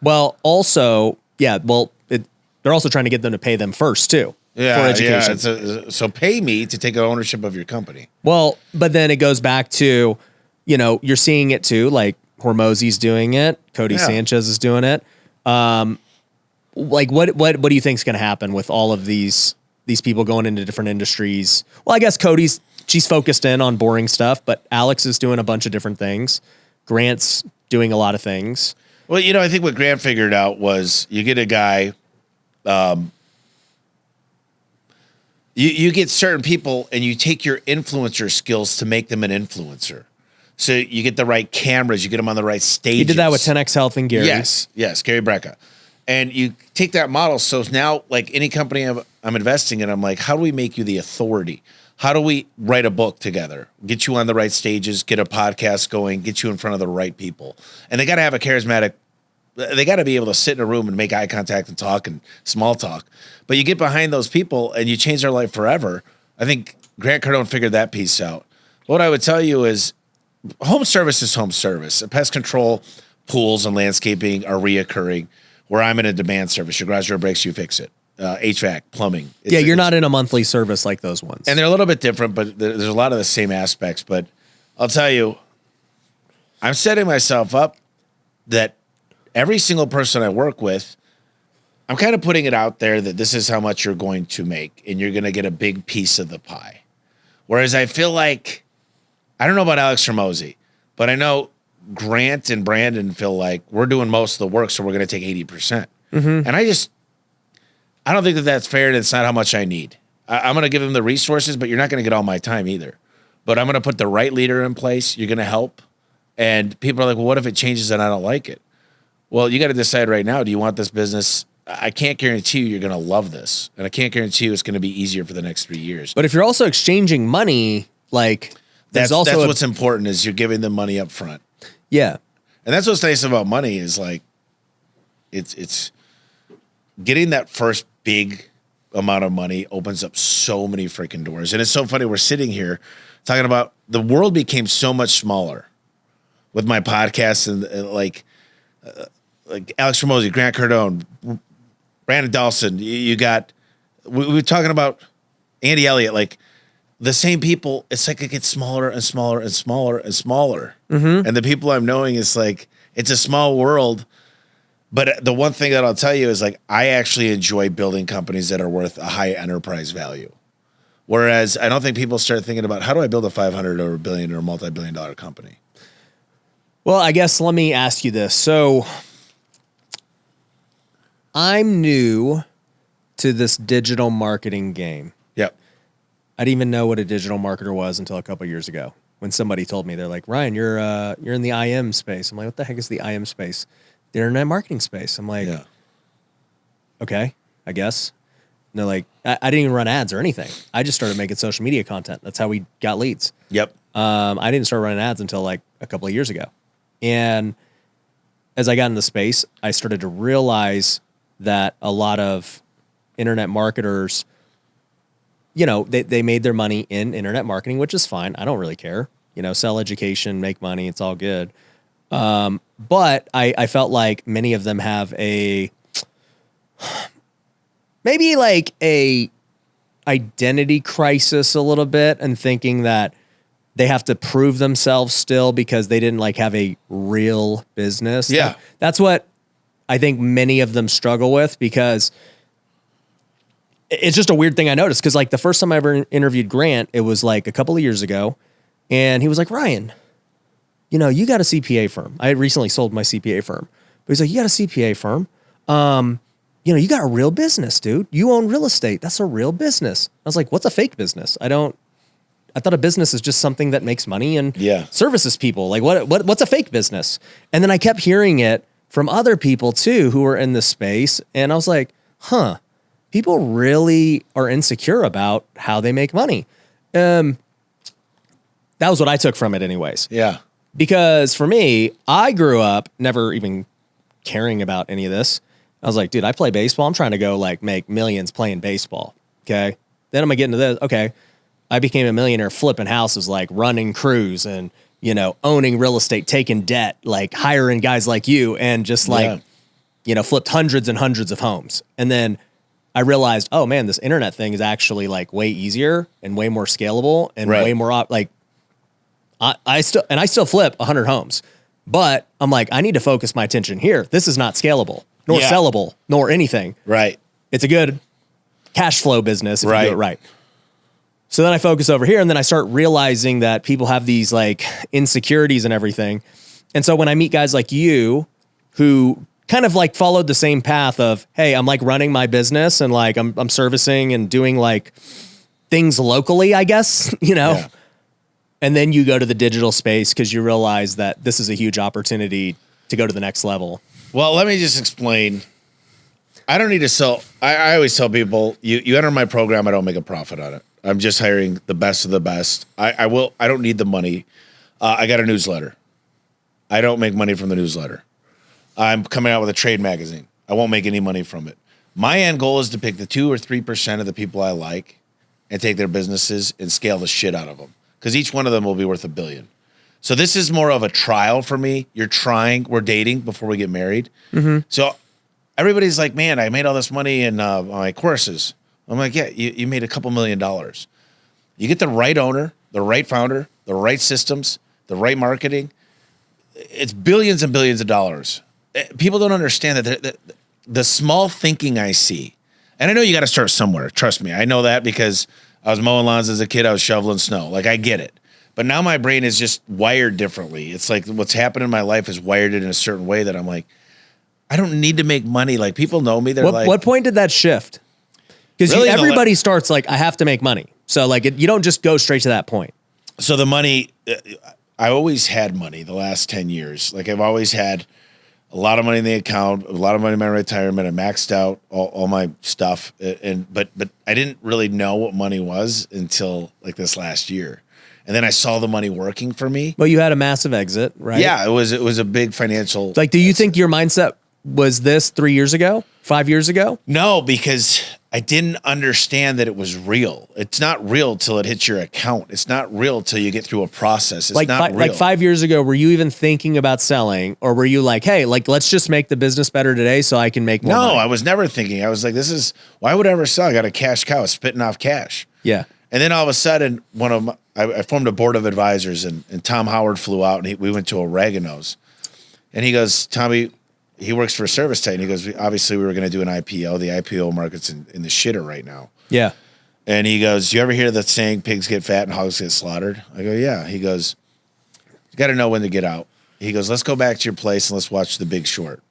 Well, also, they're also trying to get them to pay them first too for education. So pay me to take ownership of your company. Well, but then it goes back to, you're seeing it too. Like Hormozy's doing it, Cody Sanchez is doing it. Like what do you think is going to happen with all of these people going into different industries? Well, I guess she's focused in on boring stuff, but Alex is doing a bunch of different things. Grant's doing a lot of things. Well, I think what Grant figured out was you get a guy, you get certain people and you take your influencer skills to make them an influencer. So you get the right cameras, you get them on the right stages. You did that with 10X Health and Gary. Yes, Gary Brecka. And you take that model. So now, like any company I'm investing in, I'm like, how do we make you the authority? How do we write a book together, get you on the right stages, get a podcast going, get you in front of the right people? And they got to have a charismatic, they got to be able to sit in a room and make eye contact and talk and small talk. But you get behind those people and you change their life forever. I think Grant Cardone figured that piece out. What I would tell you is home service is home service. Pest control, pools, and landscaping are reoccurring. Where I'm in a demand service, your garage door breaks, you fix it. HVAC, plumbing. You're not in a monthly service like those ones. And they're a little bit different, but there's a lot of the same aspects. But I'll tell you, I'm setting myself up that every single person I work with, I'm kind of putting it out there that this is how much you're going to make, and you're going to get a big piece of the pie. Whereas I feel like, I don't know about Alex Hormozy, but I know Grant and Brandon feel like we're doing most of the work, so we're going to take 80%. And I don't think that that's fair, and it's not how much I need. I'm going to give them the resources, but you're not going to get all my time either. But I'm going to put the right leader in place. You're going to help. And people are like, well, what if it changes and I don't like it? Well, you got to decide right now, do you want this business? I can't guarantee you're going to love this. And I can't guarantee you it's going to be easier for the next 3 years. But if you're also exchanging money, like that's what's important is you're giving them money up front. Yeah. And that's what's nice about money is like, it's getting that first big amount of money opens up so many freaking doors. And it's so funny. We're sitting here talking about the world became so much smaller with my podcast and like Alex Hormozy, Grant Cardone, Brandon Dawson. We were talking about Andy Elliott, like the same people. It's like it gets smaller and smaller and smaller and smaller. And the people I'm knowing is like, it's a small world. But the one thing that I'll tell you is like, I actually enjoy building companies that are worth a high enterprise value. Whereas I don't think people start thinking about how do I build a 500 or a billion or multi-billion-dollar company? Well, I guess let me ask you this. So I'm new to this digital marketing game. Yep. I didn't even know what a digital marketer was until a couple of years ago when somebody told me. They're like, Ryan, you're in the IM space. I'm like, what the heck is the IM space? The internet marketing space. I'm like, okay, I guess. And they're like, I didn't even run ads or anything. I just started making social media content. That's how we got leads. Yep. I didn't start running ads until like a couple of years ago. And as I got into the space, I started to realize that a lot of internet marketers, they made their money in internet marketing, which is fine. I don't really care. Sell education, make money. It's all good. But I felt like many of them have maybe like a identity crisis a little bit and thinking that they have to prove themselves still because they didn't like have a real business. Yeah. That's what I think many of them struggle with because it's just a weird thing I noticed. Cause like the first time I ever interviewed Grant, it was like a couple of years ago and he was like, Ryan, you got a CPA firm. I had recently sold my CPA firm. But he's like, you got a CPA firm. You got a real business, dude. You own real estate. That's a real business. I was like, what's a fake business? I thought a business is just something that makes money and services people. Like what's a fake business? And then I kept hearing it from other people too who were in this space. And I was like, people really are insecure about how they make money. That was what I took from it anyways. Yeah. Because for me, I grew up never even caring about any of this. I was like, dude, I play baseball. I'm trying to go like make millions playing baseball. Okay. Then I'm gonna get into this. Okay. I became a millionaire flipping houses, like running crews and, owning real estate, taking debt, like hiring guys like you and just like flipped hundreds and hundreds of homes. And then I realized, oh man, this internet thing is actually like way easier and way more scalable and way more I still flip 100 homes, but I'm like, I need to focus my attention here. This is not scalable, nor sellable, nor anything. Right. It's a good cash flow business if you do it right. So then I focus over here, and then I start realizing that people have these like insecurities and everything. And so when I meet guys like you who kind of like followed the same path of, hey, I'm like running my business and like I'm servicing and doing like things locally, I guess, Yeah. And then you go to the digital space because you realize that this is a huge opportunity to go to the next level. Well, let me just explain. I don't need to sell. I always tell people, you enter my program, I don't make a profit on it. I'm just hiring the best of the best. I don't need the money. I got a newsletter. I don't make money from the newsletter. I'm coming out with a trade magazine. I won't make any money from it. My end goal is to pick the 2 or 3% of the people I like and take their businesses and scale the shit out of them. Because each one of them will be worth $1 billion. So this is more of a trial for me. We're dating before we get married. Mm-hmm. So everybody's like, man, I made all this money in my courses. I'm like, yeah, you made a couple $1 million. You get the right owner, the right founder, the right systems, the right marketing. It's billions and billions of dollars. People don't understand that the small thinking I see, and I know you got to start somewhere. Trust me. I know that because I was mowing lawns as a kid. I was shoveling snow. Like, I get it. But now my brain is just wired differently. It's like what's happened in my life is wired it in a certain way that I'm like, I don't need to make money. Like, people know me. They're what point did that shift? Because really, everybody starts like, I have to make money. So like, you don't just go straight to that point. So the money, I always had money the last 10 years. Like, I've always had a lot of money in the account, a lot of money in my retirement. I maxed out all my stuff. But I didn't really know what money was until like this last year. And then I saw the money working for me. Well, you had a massive exit, right? Yeah, it was a big financial. Like, do you think your mindset was this 3 years ago, 5 years ago? No, because I didn't understand that it was real. It's not real till it hits your account. It's not real till you get through a process. It's not real. Like 5 years ago, were you even thinking about selling, or were you like, hey, like, let's just make the business better today so I can make more money? No, I was never thinking. I was like, why would I ever sell? I got a cash cow spitting off cash. Yeah. And then all of a sudden, I formed a board of advisors, and Tom Howard flew out, and we went to Oregano's. And he goes, Tommy, he works for a service tech, and he goes, obviously we were going to do an IPO. The IPO market's in the shitter right now. Yeah. And he goes, you ever hear the saying, pigs get fat and hogs get slaughtered? I go, yeah. He goes, you got to know when to get out. He goes, let's go back to your place and let's watch The Big Short.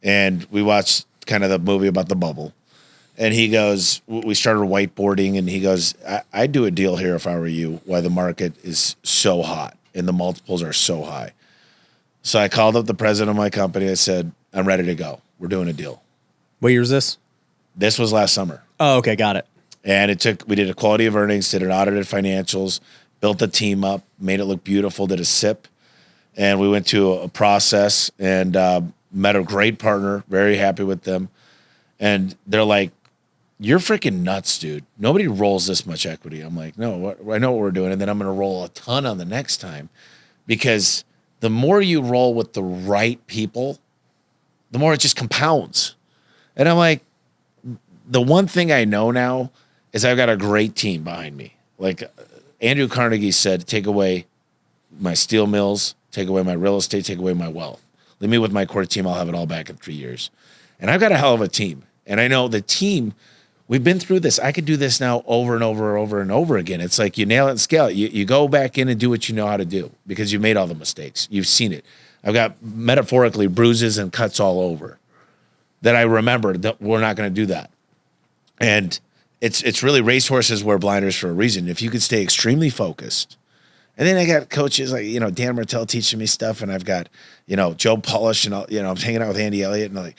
And we watched kind of the movie about the bubble. And he goes, we started whiteboarding, and he goes, I'd do a deal here if I were you, why the market is so hot and the multiples are so high. So I called up the president of my company. I said, I'm ready to go. We're doing a deal. What year is this? This was last summer. Oh, okay. Got it. And we did a quality of earnings, did an audited financials, built the team up, made it look beautiful, did a SIP. And we went to a process and met a great partner, very happy with them. And they're like, you're freaking nuts, dude. Nobody rolls this much equity. I'm like, no, I know what we're doing. And then I'm going to roll a ton on the next time, because the more you roll with the right people, the more it just compounds. And I'm like, the one thing I know now is I've got a great team behind me. Like Andrew Carnegie said, take away my steel mills, take away my real estate, take away my wealth. Leave me with my core team. I'll have it all back in 3 years. And I've got a hell of a team. And I know the team, we've been through this. I could do this now over and over again. It's like you nail it and scale it. You go back in and do what you know how to do because you made all the mistakes. You've seen it. I've got metaphorically bruises and cuts all over that I remember that we're not going to do that. And it's really racehorses wear blinders for a reason. If you could stay extremely focused. And then I got coaches like, Dan Martell teaching me stuff. And I've got, Joe Polish and, I'm hanging out with Andy Elliott and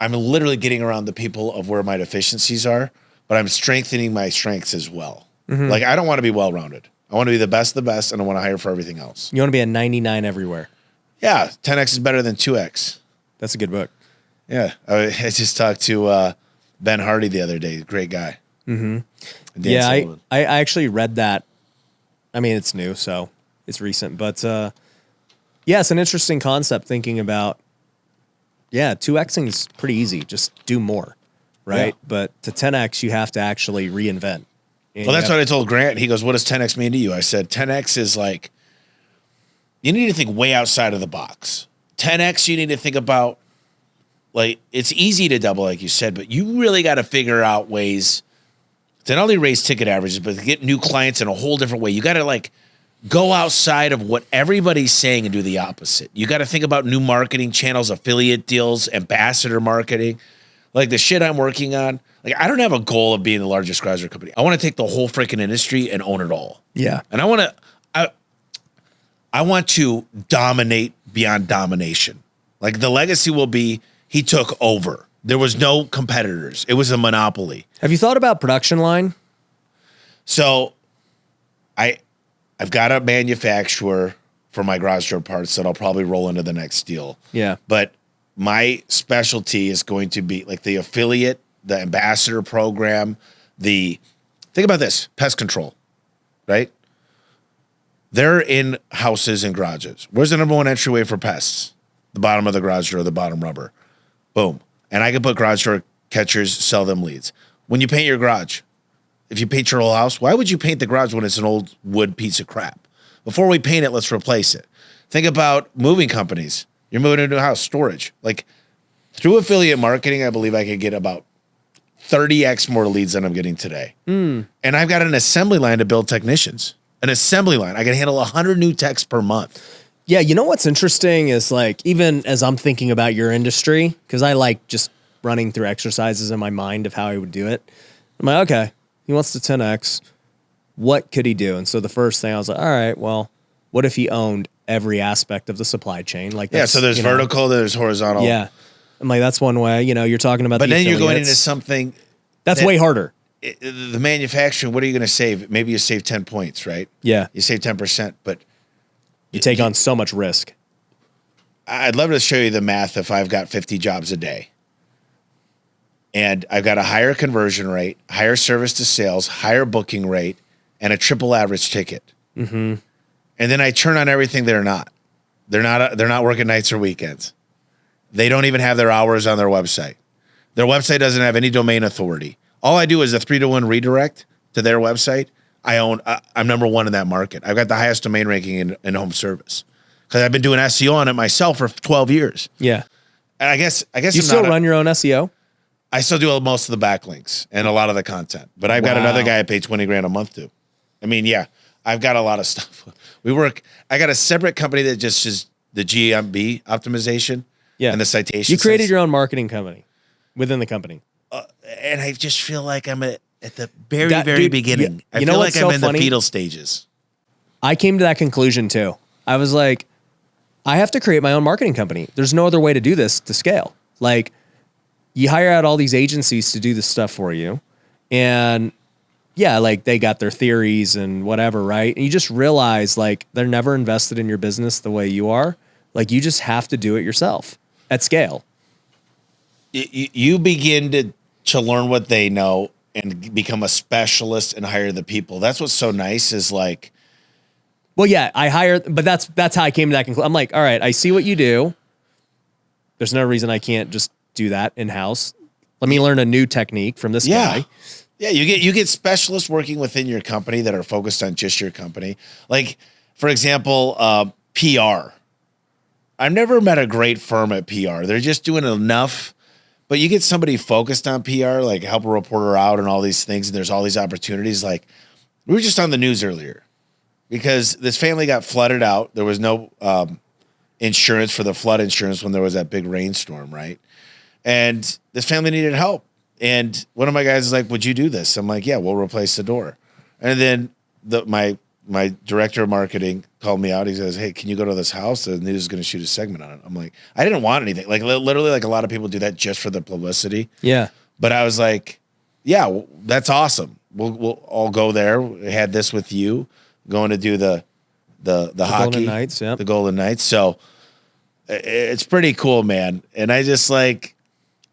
I'm literally getting around the people of where my deficiencies are, but I'm strengthening my strengths as well. Mm-hmm. Like, I don't want to be well-rounded. I want to be the best of the best, and I want to hire for everything else. You want to be a 99 everywhere. Yeah, 10X is better than 2X. That's a good book. Yeah, I just talked to Ben Hardy the other day. Great guy. Mm-hmm. Yeah, I actually read that. I mean, it's new, so it's recent. But, it's an interesting concept thinking about, Yeah, 2xing is pretty easy. Just do more, right? Yeah. But to 10x, you have to actually reinvent. And Well, that's what I told Grant. He goes, what does 10X mean to you? I said, 10X is like, you need to think way outside of the box. 10X, you need to think about, like, it's easy to double, like you said, but you really got to figure out ways to not only raise ticket averages, but to get new clients in a whole different way. You got to, like, go outside of what everybody's saying and do the opposite. You got to think about new marketing channels, affiliate deals, ambassador marketing. Like the shit I'm working on. Like, I don't have a goal of being the largest garage door company. I want to take the whole freaking industry and own it all. Yeah. And I want to dominate beyond domination. Like, the legacy will be he took over. There was no competitors. It was a monopoly. Have you thought about production line? So I've got a manufacturer for my garage door parts that I'll probably roll into the next deal. Yeah. But my specialty is going to be like the affiliate, the ambassador program, think about this, pest control, right? They're in houses and garages. Where's the number one entryway for pests? The bottom of the garage door, the bottom rubber. Boom. And I can put garage door catchers, sell them leads. When you paint your garage, if you paint your whole house, why would you paint the garage when it's an old wood piece of crap? Before we paint it, let's replace it. Think about moving companies. You're moving into a house, storage. Like, through affiliate marketing, I believe I could get about 30x more leads than I'm getting today. And I've got an assembly line to build technicians. An assembly line. I can handle 100 new techs per month. Yeah, you know what's interesting is, like, even as I'm thinking about your industry, because I like just running through exercises in my mind of how I would do it. I'm like, okay, he wants to 10x. What could he do? And so the first thing I was like, all right, well, what if he owned every aspect of the supply chain? Like, Yeah, so there's vertical, there's horizontal. Yeah. I'm like, that's one way. You know, you're talking about But the then you're going into affiliates. something. That's way harder. The manufacturing, what are you going to save? Maybe you save 10 points, right? Yeah. You save 10%, but You take on so much risk. I'd love to show you the math if I've got 50 jobs a day. And I've got a higher conversion rate, higher service to sales, higher booking rate, and a triple average ticket. Mm-hmm. And then I turn on everything they're not. They're not working nights or weekends. They don't even have their hours on their website. Their website doesn't have any domain authority. All I do is a 3-to-1 redirect to their website. I'm number one in that market. I've got the highest domain ranking in home service because I've been doing SEO on it myself for 12 years. Yeah. And I guess You still run your own SEO? I still do most of the backlinks and a lot of the content, but I've got another guy I pay $20,000 a month to. I mean, yeah, I've got a lot of stuff. I got a separate company that just is the GMB optimization and the citation. You created your own marketing company within the company. And I just feel like I'm at the very beginning. I feel like I'm in the fetal stages. I came to that conclusion too. I was like, I have to create my own marketing company. There's no other way to do this to scale. Like, you hire out all these agencies to do this stuff for you. And yeah, like, they got their theories and whatever, right? And you just realize, like, they're never invested in your business the way you are. Like, you just have to do it yourself at scale. You begin to learn what they know and become a specialist and hire the people. That's what's so nice is, like, well, yeah, I hired, but that's how I came to that conclusion. I'm like, all right, I see what you do. There's no reason I can't just do that in-house. Let me learn a new technique from this guy. Yeah, you get specialists working within your company that are focused on just your company. Like, for example, PR. I've never met a great firm at PR. They're just doing enough. But you get somebody focused on PR, like help a reporter out and all these things, and there's all these opportunities. Like, we were just on the news earlier because this family got flooded out. There was no insurance for the flood insurance when there was that big rainstorm, right? And this family needed help. And one of my guys is like, would you do this? I'm like, yeah, we'll replace the door. And then my director of marketing called me out. He says, hey, can you go to this house? The news is going to shoot a segment on it. I'm like, I didn't want anything. Like, literally, like, a lot of people do that just for the publicity. Yeah. But I was like, yeah, that's awesome. We'll all go there. We had this with you going to do the hockey. Golden Knights, yeah. The Golden Knights. So it's pretty cool, man. And I just, like,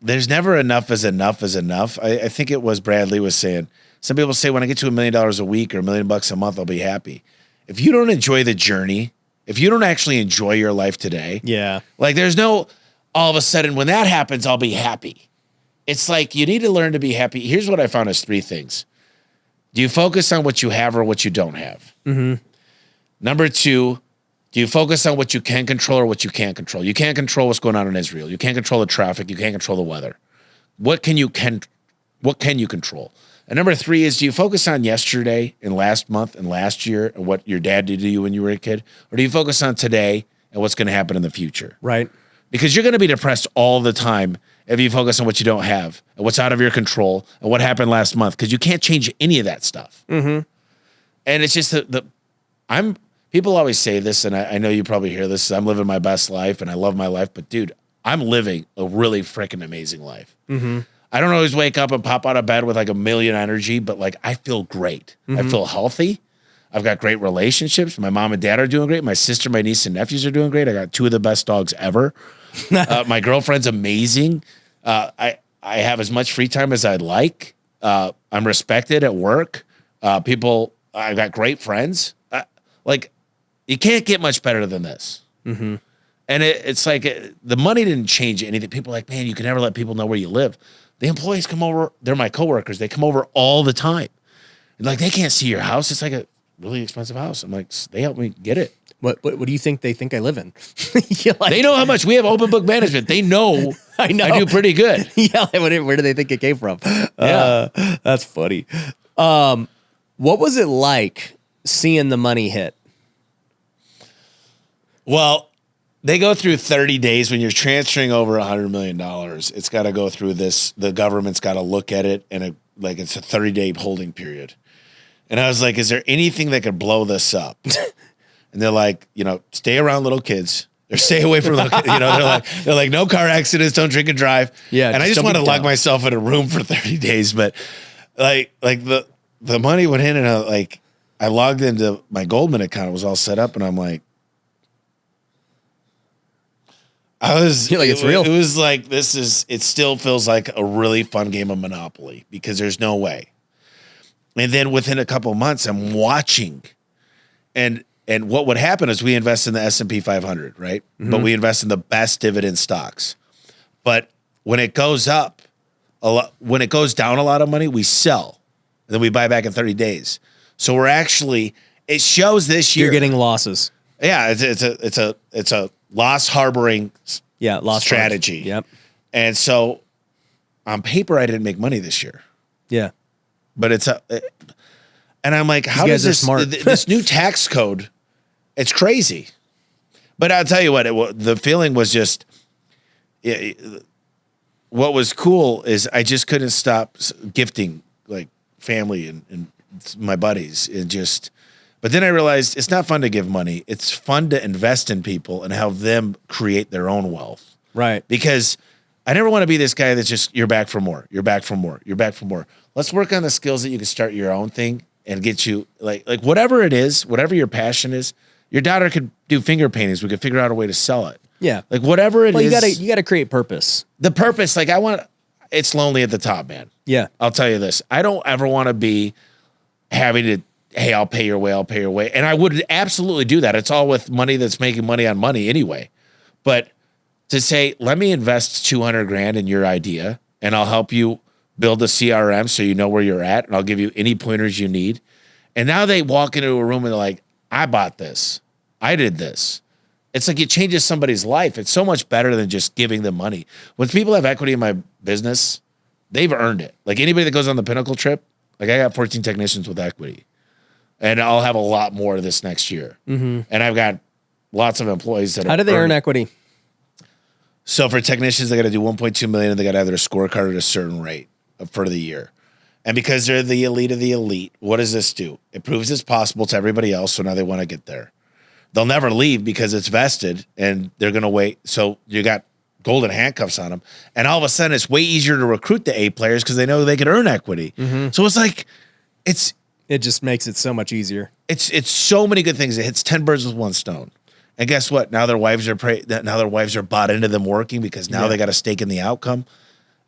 there's never enough is enough is enough. I think it was Bradley was saying, some people say when I get to $1 million a week or $1 million a month, I'll be happy. If you don't enjoy the journey, if you don't actually enjoy your life today, yeah, like, there's no, all of a sudden when that happens, I'll be happy. It's like you need to learn to be happy. Here's what I found is 3 things. Do you focus on what you have or what you don't have? Mm-hmm. Number 2, do you focus on what you can control or what you can't control? You can't control what's going on in Israel. You can't control the traffic. You can't control the weather. What can you control? And number 3 is, do you focus on yesterday and last month and last year and what your dad did to you when you were a kid? Or do you focus on today and what's going to happen in the future? Right. Because you're going to be depressed all the time if you focus on what you don't have and what's out of your control and what happened last month, because you can't change any of that stuff. Mm-hmm. And it's just people always say this, and I know you probably hear this, I'm living my best life and I love my life, but dude, I'm living a really freaking amazing life. Mm-hmm. I don't always wake up and pop out of bed with like a million energy, but like I feel great. I feel healthy. I've got great relationships. My mom and dad are doing great. My sister, my niece and nephews are doing great. I got 2 of the best dogs ever. My girlfriend's amazing. I have as much free time as I'd like. I'm respected at work. I've got great friends. Like you can't get much better than this. Mm-hmm. And it's like the money didn't change anything. People are like, man, you can never let people know where you live. The employees come over. They're my coworkers. They come over all the time. And like, they can't see your house. It's like a really expensive house. I'm like, they help me get it. What do you think they think I live in? They know how much we have open book management. They know I do pretty good. Yeah. Where do they think it came from? Yeah. That's funny. What was it like seeing the money hit? Well, they go through 30 days when you're transferring over $100 million. It's got to go through this. The government's got to look at it, and it's a 30-day holding period. And I was like, is there anything that could blow this up? And they're like, stay around little kids. Or stay away from little kids. They're like, no car accidents, don't drink and drive. Yeah. And I just want to lock myself in a room for 30 days. But like the money went in, and I logged into my Goldman account. It was all set up, and I'm like, it's real. It was like, it still feels like a really fun game of Monopoly because there's no way. And then within a couple of months, I'm watching, and what would happen is we invest in the S&P 500, right? Mm-hmm. But we invest in the best dividend stocks. But when it goes up when it goes down a lot of money, we sell, and then we buy back in 30 days. So it shows this year you're getting losses. Yeah, it's a loss harboring strategy. Yep. And so on paper, I didn't make money this year. Yeah. But and I'm like, how does this new tax code, it's crazy. But I'll tell you what, the feeling was just, what was cool is I just couldn't stop gifting like family and my buddies but then I realized it's not fun to give money. It's fun to invest in people and have them create their own wealth. Right. Because I never want to be this guy that's just, you're back for more. You're back for more. You're back for more. Let's work on the skills that you can start your own thing and get you like whatever it is, whatever your passion is. Your daughter could do finger paintings. We could figure out a way to sell it. Yeah. Like whatever it is. You gotta create purpose. The purpose, it's lonely at the top, man. Yeah. I'll tell you this. I don't ever want to be having to, hey, I'll pay your way. And I would absolutely do that. It's all with money that's making money on money anyway. But to say, let me invest $200,000 in your idea and I'll help you build a CRM so you know where you're at, and I'll give you any pointers you need. And now they walk into a room and they're like, I bought this. I did this. It's like it changes somebody's life. It's so much better than just giving them money. When people have equity in my business, they've earned it. Like anybody that goes on the Pinnacle trip, like I got 14 technicians with equity. And I'll have a lot more this next year. Mm-hmm. And I've got lots of employees that How do they earn equity? So for technicians, they got to do 1.2 million, and they got to have their scorecard at a certain rate for the year. And because they're the elite of the elite, what does this do? It proves it's possible to everybody else, so now they want to get there. They'll never leave because it's vested, and they're going to wait. So you got golden handcuffs on them. And all of a sudden, it's way easier to recruit the A players because they know they can earn equity. Mm-hmm. So it's like, it just makes it so much easier. It's so many good things. It hits 10 birds with one stone. And guess what? Now their wives are bought into them working because now they got a stake in the outcome.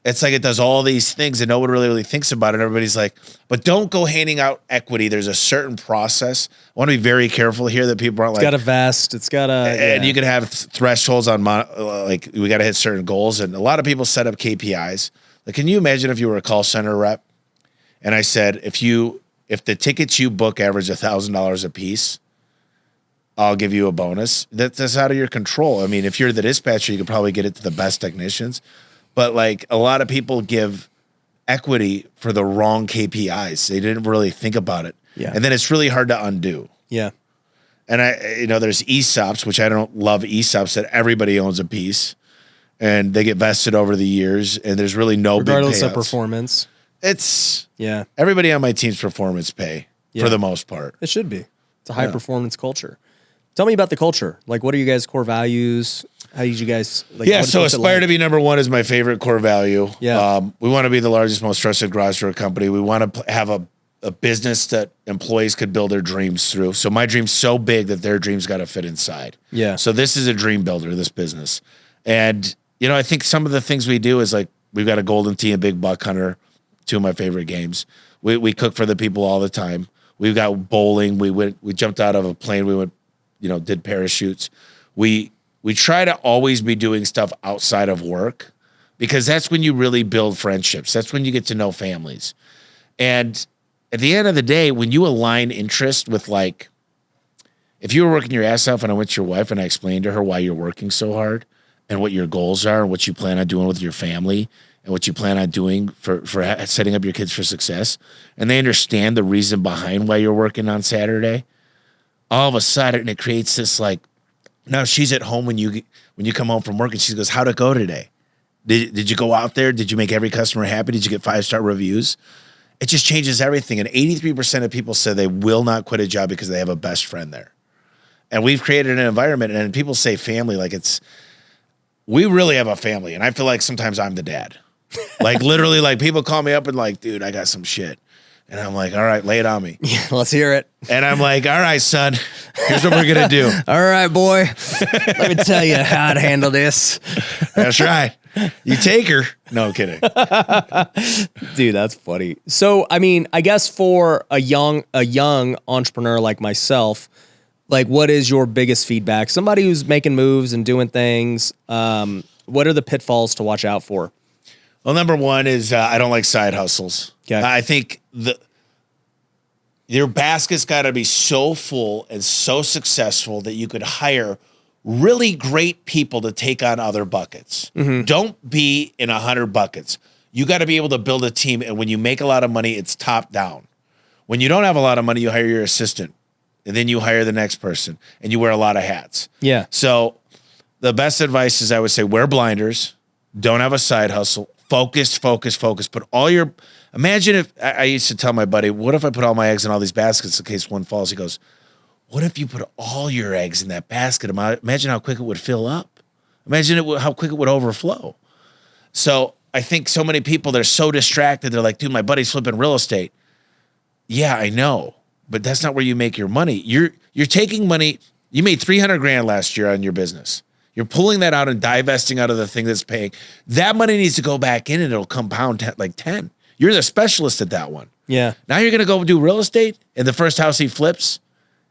It's like it does all these things and no one really thinks about it. Everybody's like, but don't go handing out equity. There's a certain process. I want to be very careful here that people aren't It's got to vest. It's got to, and you can have thresholds on like we got to hit certain goals. And a lot of people set up KPIs. Like, can you imagine if you were a call center rep and I said, if the tickets you book average $1,000 a piece, I'll give you a bonus. That's out of your control. I mean, if you're the dispatcher, you could probably get it to the best technicians. But like a lot of people give equity for the wrong KPIs. They didn't really think about it. Yeah. And then it's really hard to undo. Yeah. And there's ESOPs, which I don't love ESOPs that everybody owns a piece and they get vested over the years and there's really no regardless big payouts. of performance. It's everybody on my team's performance pay for the most part. It should be. It's a high performance culture. Tell me about the culture. Like, what are you guys' core values? How did you guys like? So aspire to be number one is my favorite core value. Yeah. We want to be the largest, most trusted garage door company. We want to have a business that employees could build their dreams through. So my dream's so big that their dreams got to fit inside. Yeah. So this is a dream builder, this business. And, I think some of the things we do is like, we've got a Golden Tee and Big Buck Hunter, two of my favorite games. We cook for the people all the time. We've got bowling. We jumped out of a plane. We went, did parachutes. We try to always be doing stuff outside of work because that's when you really build friendships. That's when you get to know families. And at the end of the day, when you align interest with like, if you were working your ass off and I went to your wife and I explained to her why you're working so hard and what your goals are and what you plan on doing with your family and what you plan on doing for setting up your kids for success, and they understand the reason behind why you're working on Saturday, all of a sudden it creates this like, now she's at home when you come home from work and she goes, how'd it go today? Did you go out there? Did you make every customer happy? Did you get 5-star reviews? It just changes everything. And 83% of people said they will not quit a job because they have a best friend there. And we've created an environment, and people say family, like we really have a family. And I feel like sometimes I'm the dad. Like literally, like people call me up and like, dude, I got some shit. And I'm like, all right, lay it on me. Yeah, let's hear it. And I'm like, all right, son, here's what we're going to do. All right, boy. Let me tell you how to handle this. That's right. You take her. No kidding. Dude, that's funny. So, I mean, I guess for a young entrepreneur like myself, like what is your biggest feedback? Somebody who's making moves and doing things, what are the pitfalls to watch out for? Well, number one is I don't like side hustles. Okay. I think your basket's got to be so full and so successful that you could hire really great people to take on other buckets. Mm-hmm. Don't be in 100 buckets. You got to be able to build a team. And when you make a lot of money, it's top down. When you don't have a lot of money, you hire your assistant and then you hire the next person and you wear a lot of hats. Yeah. So the best advice is I would say wear blinders. Don't have a side hustle. Focus. Put all your, imagine if, I used to tell my buddy, what if I put all my eggs in all these baskets in case one falls? He goes, what if you put all your eggs in that basket? Imagine how quick it would fill up. Imagine how quick it would overflow. So I think so many people, they're so distracted. They're like, dude, my buddy's flipping real estate. Yeah, I know, but that's not where you make your money. You're taking money. You made $300,000 last year on your business. You're pulling that out and divesting out of the thing that's paying. That money needs to go back in and it'll compound like 10. You're the specialist at that one. Yeah. Now you're going to go do real estate, and the first house he flips,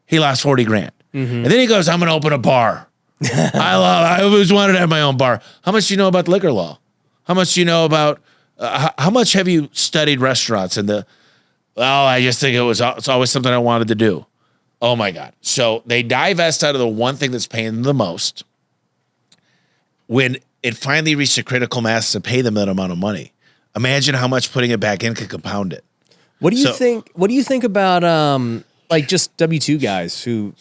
he lost $40,000. Mm-hmm. And then he goes, I'm going to open a bar. I always wanted to have my own bar. How much do you know about liquor law? How much do you know about, how much have you studied restaurants I just think it's always something I wanted to do. Oh my God. So they divest out of the one thing that's paying them the most. When it finally reached a critical mass to pay them that amount of money, imagine how much putting it back in could compound it. What do you think? What do you think about like just W-2 guys who,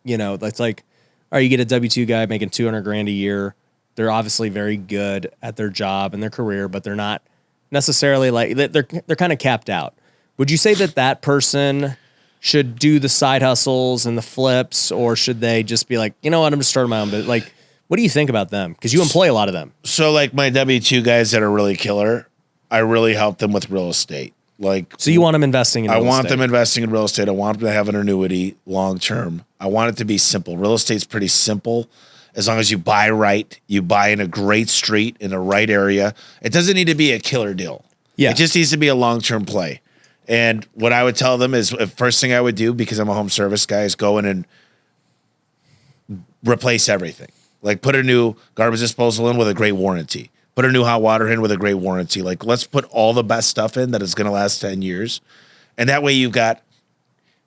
that's like, all right, you get a W-2 guy making $200,000 a year. They're obviously very good at their job and their career, but they're not necessarily like they're kind of capped out. Would you say that person should do the side hustles and the flips, or should they just be like, you know what, I'm just starting my own business? Like, what do you think about them? Because you employ a lot of them. So like my W-2 guys that are really killer, I really help them with real estate. So you want them investing in real estate? I want them investing in real estate. I want them to have an annuity long term. I want it to be simple. Real estate's pretty simple. as long as you buy right, you buy in a great street in a right area. It doesn't need to be a killer deal. Yeah. It just needs to be a long-term play. And what I would tell them is the first thing I would do, because I'm a home service guy, is go in and replace everything. Like put a new garbage disposal in with a great warranty. Put a new hot water in with a great warranty. Like let's put all the best stuff in that is going to last 10 years. And that way you've got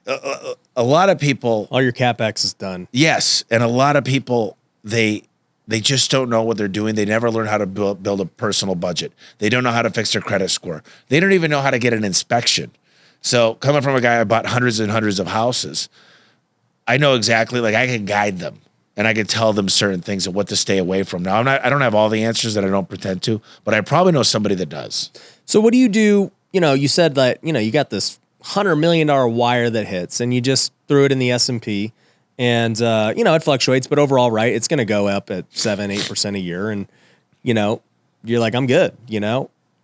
a lot of people. All your CapEx is done. Yes. And a lot of people, they just don't know what they're doing. They never learn how to build a personal budget. They don't know how to fix their credit score. They don't even know how to get an inspection. So coming from a guy who bought hundreds and hundreds of houses, I know exactly, like I can guide them and I can tell them certain things and what to stay away from. Now I don't have all the answers, that I don't pretend to, but I probably know somebody that does. So what do? You said that, you got this $100 million wire that hits and you just threw it in the S&P. And, it fluctuates, but overall, right, it's going to go up at 7-8% a year. And, you're like, I'm good,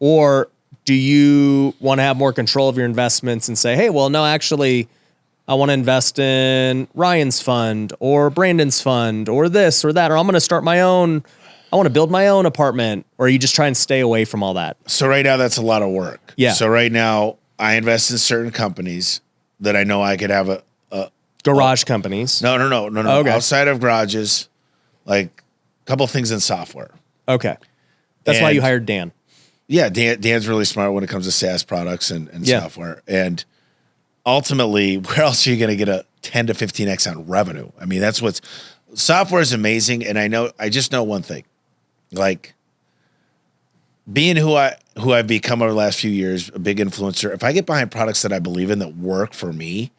Or do you want to have more control of your investments and say, hey, well, no, actually, I want to invest in Ryan's fund or Brandon's fund or this or that, or I'm going to start my own. I want to build my own apartment. Or you just try and stay away from all that? So right now, that's a lot of work. Yeah. So right now, I invest in certain companies that I know I could have a garage companies. No. Okay. Outside of garages, like a couple things in software. Okay. That's why you hired Dan. Yeah, Dan's really smart when it comes to SaaS products and software. And ultimately, where else are you going to get a 10 to 15x on revenue? I mean, that's software is amazing. And I just know one thing, like being who I've become over the last few years, a big influencer. If I get behind products that I believe in that work for me,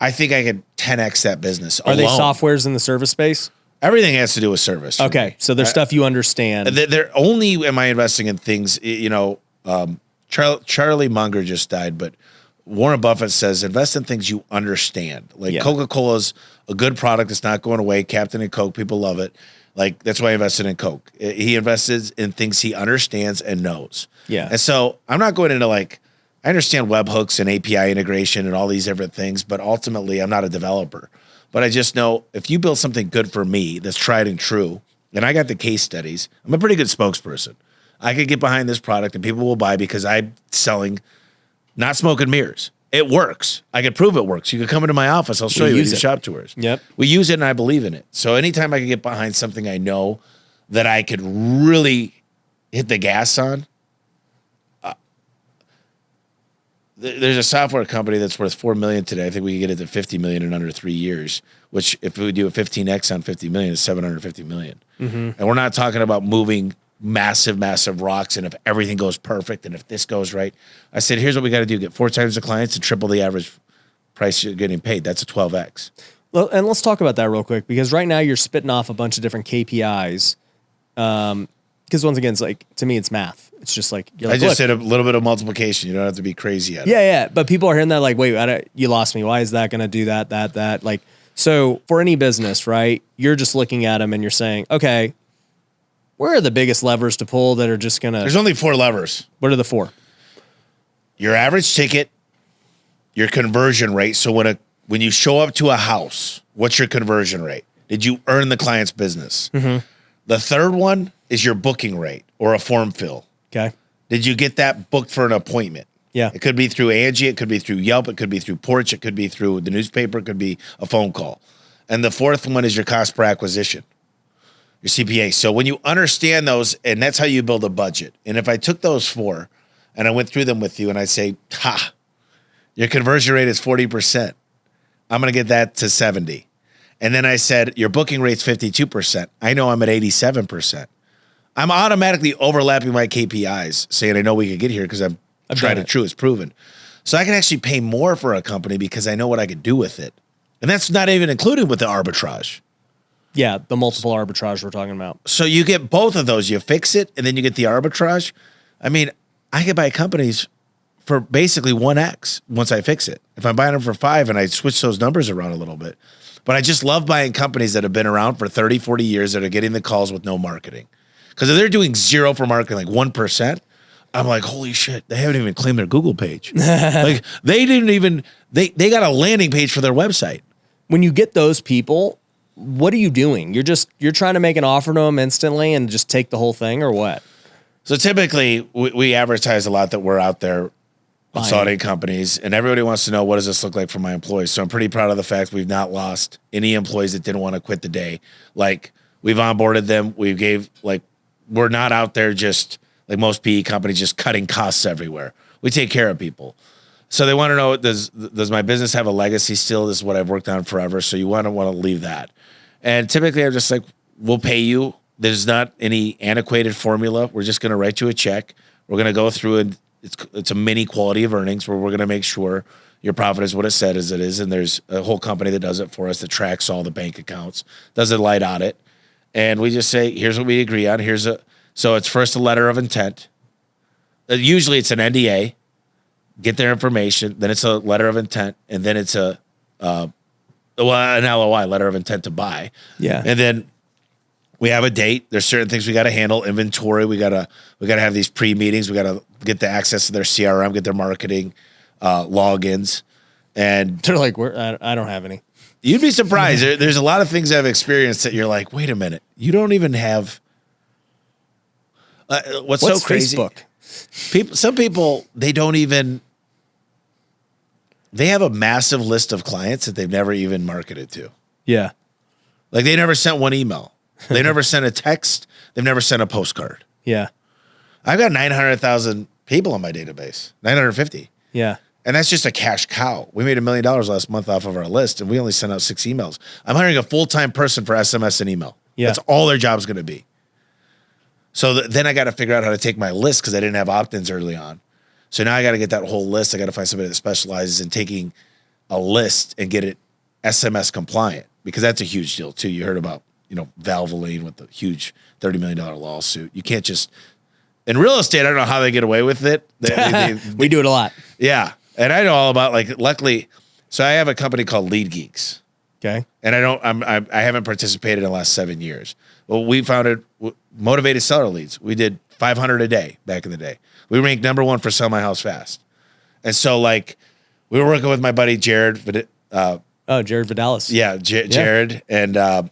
I think I could 10x that business. Are they softwares in the service space? Everything has to do with service. Okay, so there's stuff you understand. They're only am I investing in things, Charlie Munger just died, but Warren Buffett says invest in things you understand. Like Coca-Cola's a good product. It's not going away. Captain and Coke, people love it. Like that's why I invested in Coke. He invested in things he understands and knows. Yeah. And so I'm not going into I understand webhooks and API integration and all these different things, but ultimately I'm not a developer. But I just know if you build something good for me that's tried and true, and I got the case studies, I'm a pretty good spokesperson. I could get behind this product and people will buy because I'm selling, not smoke and mirrors. It works. I could prove it works. You could come into my office. I'll show you. We do shop tours. Yep. We use it and I believe in it. So anytime I can get behind something I know that I could really hit the gas on, there's a software company that's worth $4 million today. I think we can get it to $50 million in under 3 years, which if we do a 15x on $50 million is $750 million. Mm-hmm. And we're not talking about moving massive, massive rocks. And if everything goes perfect and if this goes right, I said, here's what we got to do. Get 4 times the clients and triple the average price you're getting paid. That's a 12x. Well, and let's talk about that real quick, because right now you're spitting off a bunch of different KPIs. Because once again, it's like, to me, it's math. It's just like, I just said a little bit of multiplication. You don't have to be crazy at it. Yeah. But people are hearing that like, wait, you lost me. Why is that going to do that? Like, so for any business, right, you're just looking at them and you're saying, okay, where are the biggest levers to pull that are just going to... There's only 4 levers. What are the 4? Your average ticket, your conversion rate. So when you show up to a house, what's your conversion rate? Did you earn the client's business? Mm-hmm. The third one is your booking rate or a form fill. Okay. Did you get that booked for an appointment? Yeah. It could be through Angie. It could be through Yelp. It could be through Porch. It could be through the newspaper. It could be a phone call. And the fourth one is your cost per acquisition, your CPA. So when you understand those, and that's how you build a budget. And if I took those 4 and I went through them with you and I say, your conversion rate is 40%. I'm going to get that to 70. And then I said, your booking rate's 52%. I know I'm at 87%. I'm automatically overlapping my KPIs, saying I know we could get here because I've tried it true. It's proven. So I can actually pay more for a company because I know what I could do with it. And that's not even included with the arbitrage. Yeah, the multiple arbitrage we're talking about. So you get both of those. You fix it, and then you get the arbitrage. I mean, I could buy companies for basically 1x once I fix it. If I'm buying them for 5 and I switch those numbers around a little bit. But I just love buying companies that have been around for 30, 40 years that are getting the calls with no marketing. Because if they're doing 0 for marketing, like 1%, I'm like, holy shit, they haven't even claimed their Google page. Like they didn't even, they got a landing page for their website. When you get those people, what are you doing? You're trying to make an offer to them instantly and just take the whole thing, or what? So typically we advertise a lot that we're out there consolidating companies, and everybody wants to know, what does this look like for my employees? So I'm pretty proud of the fact we've not lost any employees that didn't want to quit the day. Like, we've onboarded them. We're not out there just like most PE companies, just cutting costs everywhere. We take care of people. So they want to know, does my business have a legacy still? This is what I've worked on forever. So you want to leave that. And typically I'm just like, we'll pay you. There's not any antiquated formula. We're just going to write you a check. We're going to go through, and it's a mini quality of earnings where we're going to make sure your profit is what it said as it is. And there's a whole company that does it for us, that tracks all the bank accounts, does a light audit. And we just say, here's what we agree on. So it's first a letter of intent. Usually it's an NDA. Get their information. Then it's a letter of intent. And then it's an LOI, letter of intent to buy. Yeah. And then we have a date. There's certain things we got to handle. Inventory. We gotta have these pre-meetings. We gotta get the access to their CRM, get their marketing logins. And They're like, I don't have any. You'd be surprised. There's a lot of things I've experienced that you're like, wait a minute, you don't even have. What's so crazy? Facebook? Some people, they don't even. They have a massive list of clients that they've never even marketed to. Yeah. Like, they never sent one email. They never sent a text. They've never sent a postcard. Yeah. I've got 900,000 people on my database. 950. Yeah. And that's just a cash cow. We made $1 million last month off of our list, and we only sent out 6 emails. I'm hiring a full-time person for SMS and email. Yeah. That's all their job's going to be. So then I got to figure out how to take my list, because I didn't have opt-ins early on. So now I got to get that whole list. I got to find somebody that specializes in taking a list and get it SMS compliant, because that's a huge deal too. You heard about, Valvoline with the huge $30 million lawsuit. You can't just, in real estate, I don't know how they get away with it. We do it a lot. Yeah. And I know all about, luckily, so I have a company called Lead Geeks. Okay. And I haven't participated in the last 7 years. Well, we founded Motivated Seller Leads. We did 500 a day back in the day. We ranked number 1 for Sell My House Fast. And so, we were working with my buddy Jared. Jared Vidalis. Yeah, Jared. And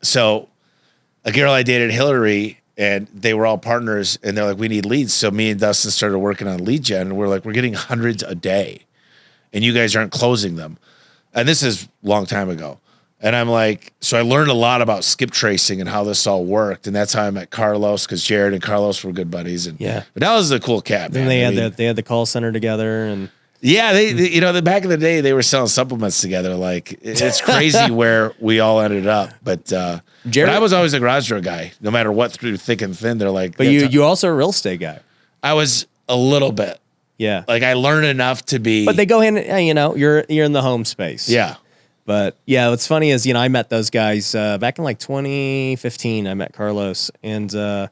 so a girl I dated, Hillary, and they were all partners, and they're like, we need leads. So me and Dustin started working on lead gen, and we're like, we're getting hundreds a day, and you guys aren't closing them. And this is a long time ago. And I'm like, so I learned a lot about skip tracing and how this all worked. And that's how I met Carlos, because Jared and Carlos were good buddies. And yeah, but that was a cool cat, man. And they had the call center together, and yeah, they back in the day, they were selling supplements together. Like, it's crazy where we all ended up. But Jared, I was always a garage door guy, no matter what, through thick and thin. They're like, but you also a real estate guy. I was a little bit. Yeah. Like, I learned enough to be. But they go in, you're in the home space. Yeah. But yeah, what's funny is, I met those guys back in 2015. I met Carlos and Sal.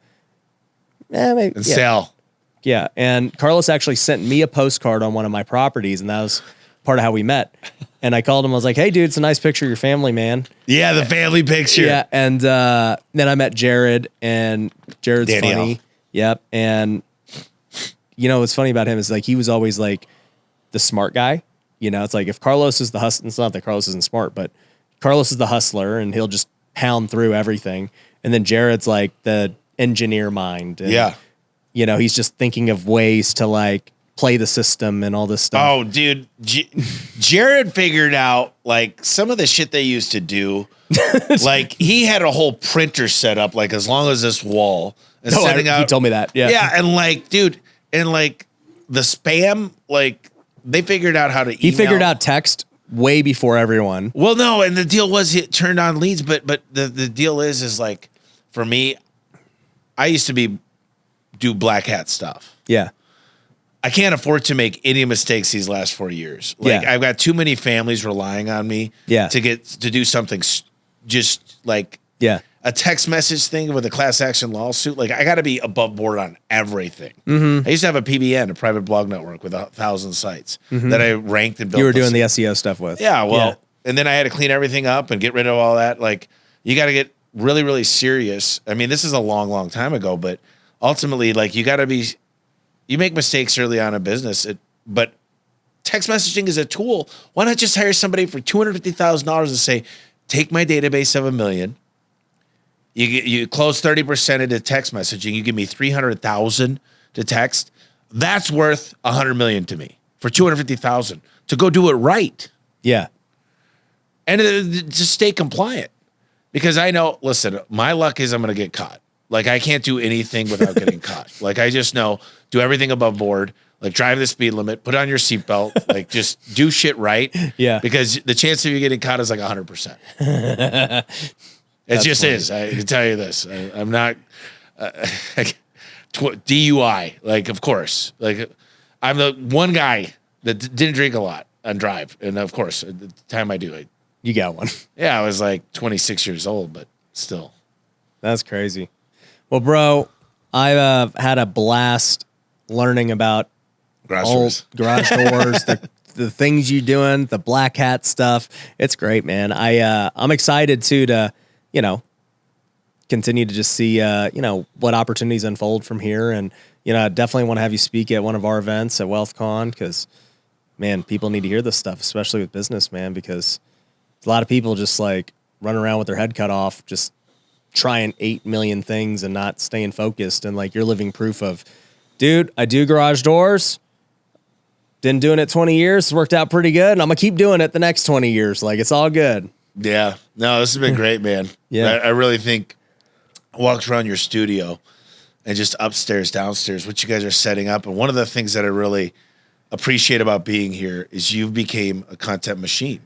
Yeah, and Carlos actually sent me a postcard on one of my properties, and that was part of how we met. And I called him. I was like, "Hey, dude, it's a nice picture of your family, man." Yeah, the family picture. Yeah, and then I met Jared, and Jared's Danielle. funny. Yep, and what's funny about him is he was always the smart guy. It's like, if Carlos is the hustler, it's not that Carlos isn't smart, but Carlos is the hustler, and he'll just pound through everything. And then Jared's the engineer mind. And, yeah. He's just thinking of ways to play the system and all this stuff. Oh, dude. Jared figured out some of the shit they used to do. He had a whole printer set up, as long as this wall. And sending out. He told me that. Yeah. Yeah. And dude, and the spam, they figured out how to email. He figured out text way before everyone. Well, no. And the deal was, it turned on leads. But the deal is for me, I used to do black hat stuff. Yeah. I can't afford to make any mistakes these last 4 years. I've got too many families relying on me to do something just a text message thing with a class action lawsuit. I got to be above board on everything. Mm-hmm. I used to have a PBN, a private blog network with 1,000 sites that I ranked and built. You were doing the SEO stuff with. Yeah. Well, and then I had to clean everything up and get rid of all that. You got to get really, really serious. I mean, this is a long, long time ago, but ultimately, you got to be, you make mistakes early on in business, but text messaging is a tool. Why not just hire somebody for $250,000 and say, take my database of 1 million. You close 30% into text messaging. You give me 300,000 to text. That's worth 100 million to me for 250,000 to go do it right. Yeah. And just stay compliant, because I know, listen, my luck is I'm going to get caught. Like, I can't do anything without getting caught. Like, I just know, do everything above board, like drive the speed limit, put on your seatbelt, like just do shit right. Yeah. Because the chance of you getting caught is like 100%. It just funny. Is. I can tell you this. I'm not DUI. Like, of course. Like, I'm the one guy that didn't drink a lot and drive. And of course, at the time I do, you got one. Yeah, I was like 26 years old, but still. That's crazy. Well, bro, I've had a blast learning about garage doors, the things you're doing, the black hat stuff. It's great, man. I'm excited too to, continue to just see, what opportunities unfold from here. And, I definitely want to have you speak at one of our events at WealthCon, because, man, people need to hear this stuff, especially with business, man, because a lot of people just like running around with their head cut off, just trying 8 million things and not staying focused. And like, you're living proof of, dude, I do garage doors. Been doing it 20 years. It's worked out pretty good. And I'm going to keep doing it the next 20 years. Like, it's all good. Yeah. No, this has been great, man. Yeah. I really think I walked around your studio and just upstairs, downstairs, what you guys are setting up. And one of the things that I really appreciate about being here is you became a content machine.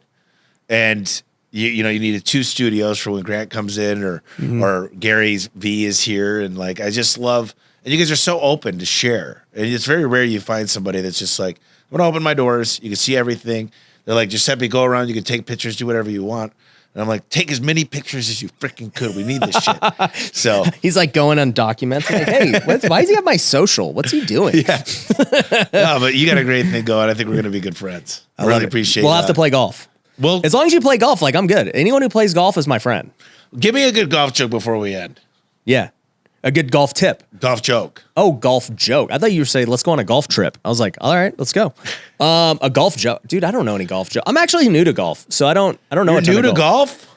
And you needed 2 studios for when Grant comes in or Gary's V is here. And like, I just love, and you guys are so open to share. And it's very rare you find somebody that's just like, I'm going to open my doors. You can see everything. They're like, Giuseppe, go around. You can take pictures, do whatever you want. And I'm like, take as many pictures as you freaking could. We need this shit. So he's like going undocumented. Like, hey, why does he have my social? What's he doing? Yeah. No, but you got a great thing going. I think we're going to be good friends. I really appreciate it. We'll have to play golf. Well, as long as you play golf, like, I'm good. Anyone who plays golf is my friend. Give me a good golf joke before we end. Yeah. A good golf tip. Golf joke. Oh, golf joke. I thought you were saying, let's go on a golf trip. I was like, all right, let's go. A golf joke. Dude, I don't know any golf joke. I'm actually new to golf, so I don't know. You're new to golf?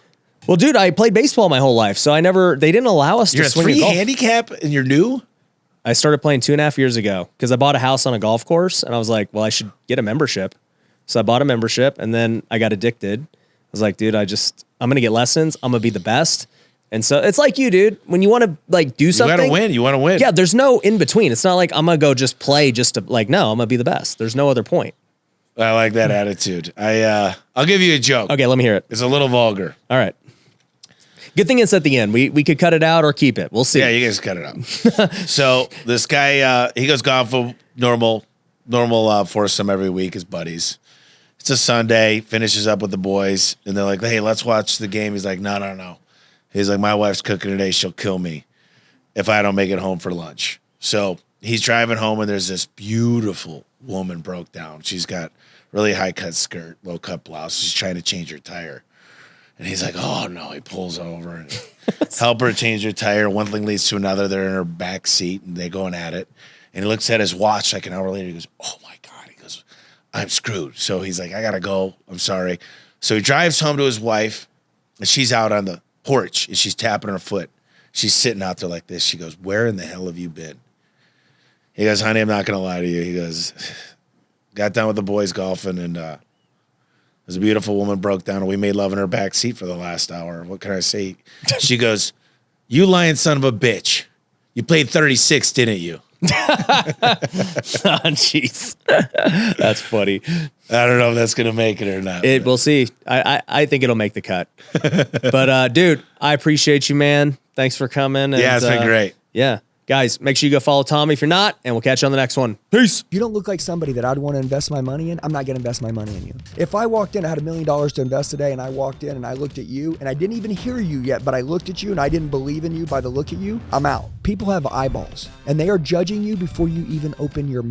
Well, dude, I played baseball my whole life, so they didn't allow us to swing a golf. You're a 3 handicap and you're new? I started playing 2.5 years ago because I bought a house on a golf course, and I was like, well, I should get a membership. So I bought a membership, and then I got addicted. I was like, dude, I'm going to get lessons. I'm going to be the best. And so it's like you, dude, when you want to like do something. You want to win. Yeah, there's no in between. It's not like I'm going to go just play just to like, no, I'm going to be the best. There's no other point. I like that attitude. I'll give you a joke. Okay, let me hear it. It's a little vulgar. All right. Good thing it's at the end. We could cut it out or keep it. We'll see. Yeah, you guys cut it out. So this guy, he goes golf for normal foursome every week, his buddies. It's a Sunday, finishes up with the boys, and they're like, hey, let's watch the game. He's like, no. He's like, my wife's cooking today. She'll kill me if I don't make it home for lunch. So he's driving home, and there's this beautiful woman broke down. She's got really high-cut skirt, low-cut blouse. She's trying to change her tire. And he's like, oh, no. He pulls over and help her change her tire. One thing leads to another. They're in her back seat, and they're going at it. And he looks at his watch like an hour later. He goes, oh, my God. He goes, I'm screwed. So he's like, I got to go. I'm sorry. So he drives home to his wife, and she's out on the porch, and she's tapping her foot. She's sitting out there like this. She goes, where in the hell have you been? He goes, honey, I'm not going to lie to you. He goes, got done with the boys golfing, and there's a beautiful woman broke down, and we made love in her back seat for the last hour. What can I say? She goes, you lying son of a bitch. You played 36, didn't you? Jeez. That's funny. I don't know if that's going to make it or not. We'll see. I think it'll make the cut. But, dude, I appreciate you, man. Thanks for coming. Yeah, it's been great. Yeah. Guys, make sure you go follow Tommy if you're not, and we'll catch you on the next one. Peace. If you don't look like somebody that I'd want to invest my money in, I'm not going to invest my money in you. If I walked in, I had $1 million to invest today, and I walked in and I looked at you, and I didn't even hear you yet, but I looked at you and I didn't believe in you by the look at you, I'm out. People have eyeballs, and they are judging you before you even open your mouth.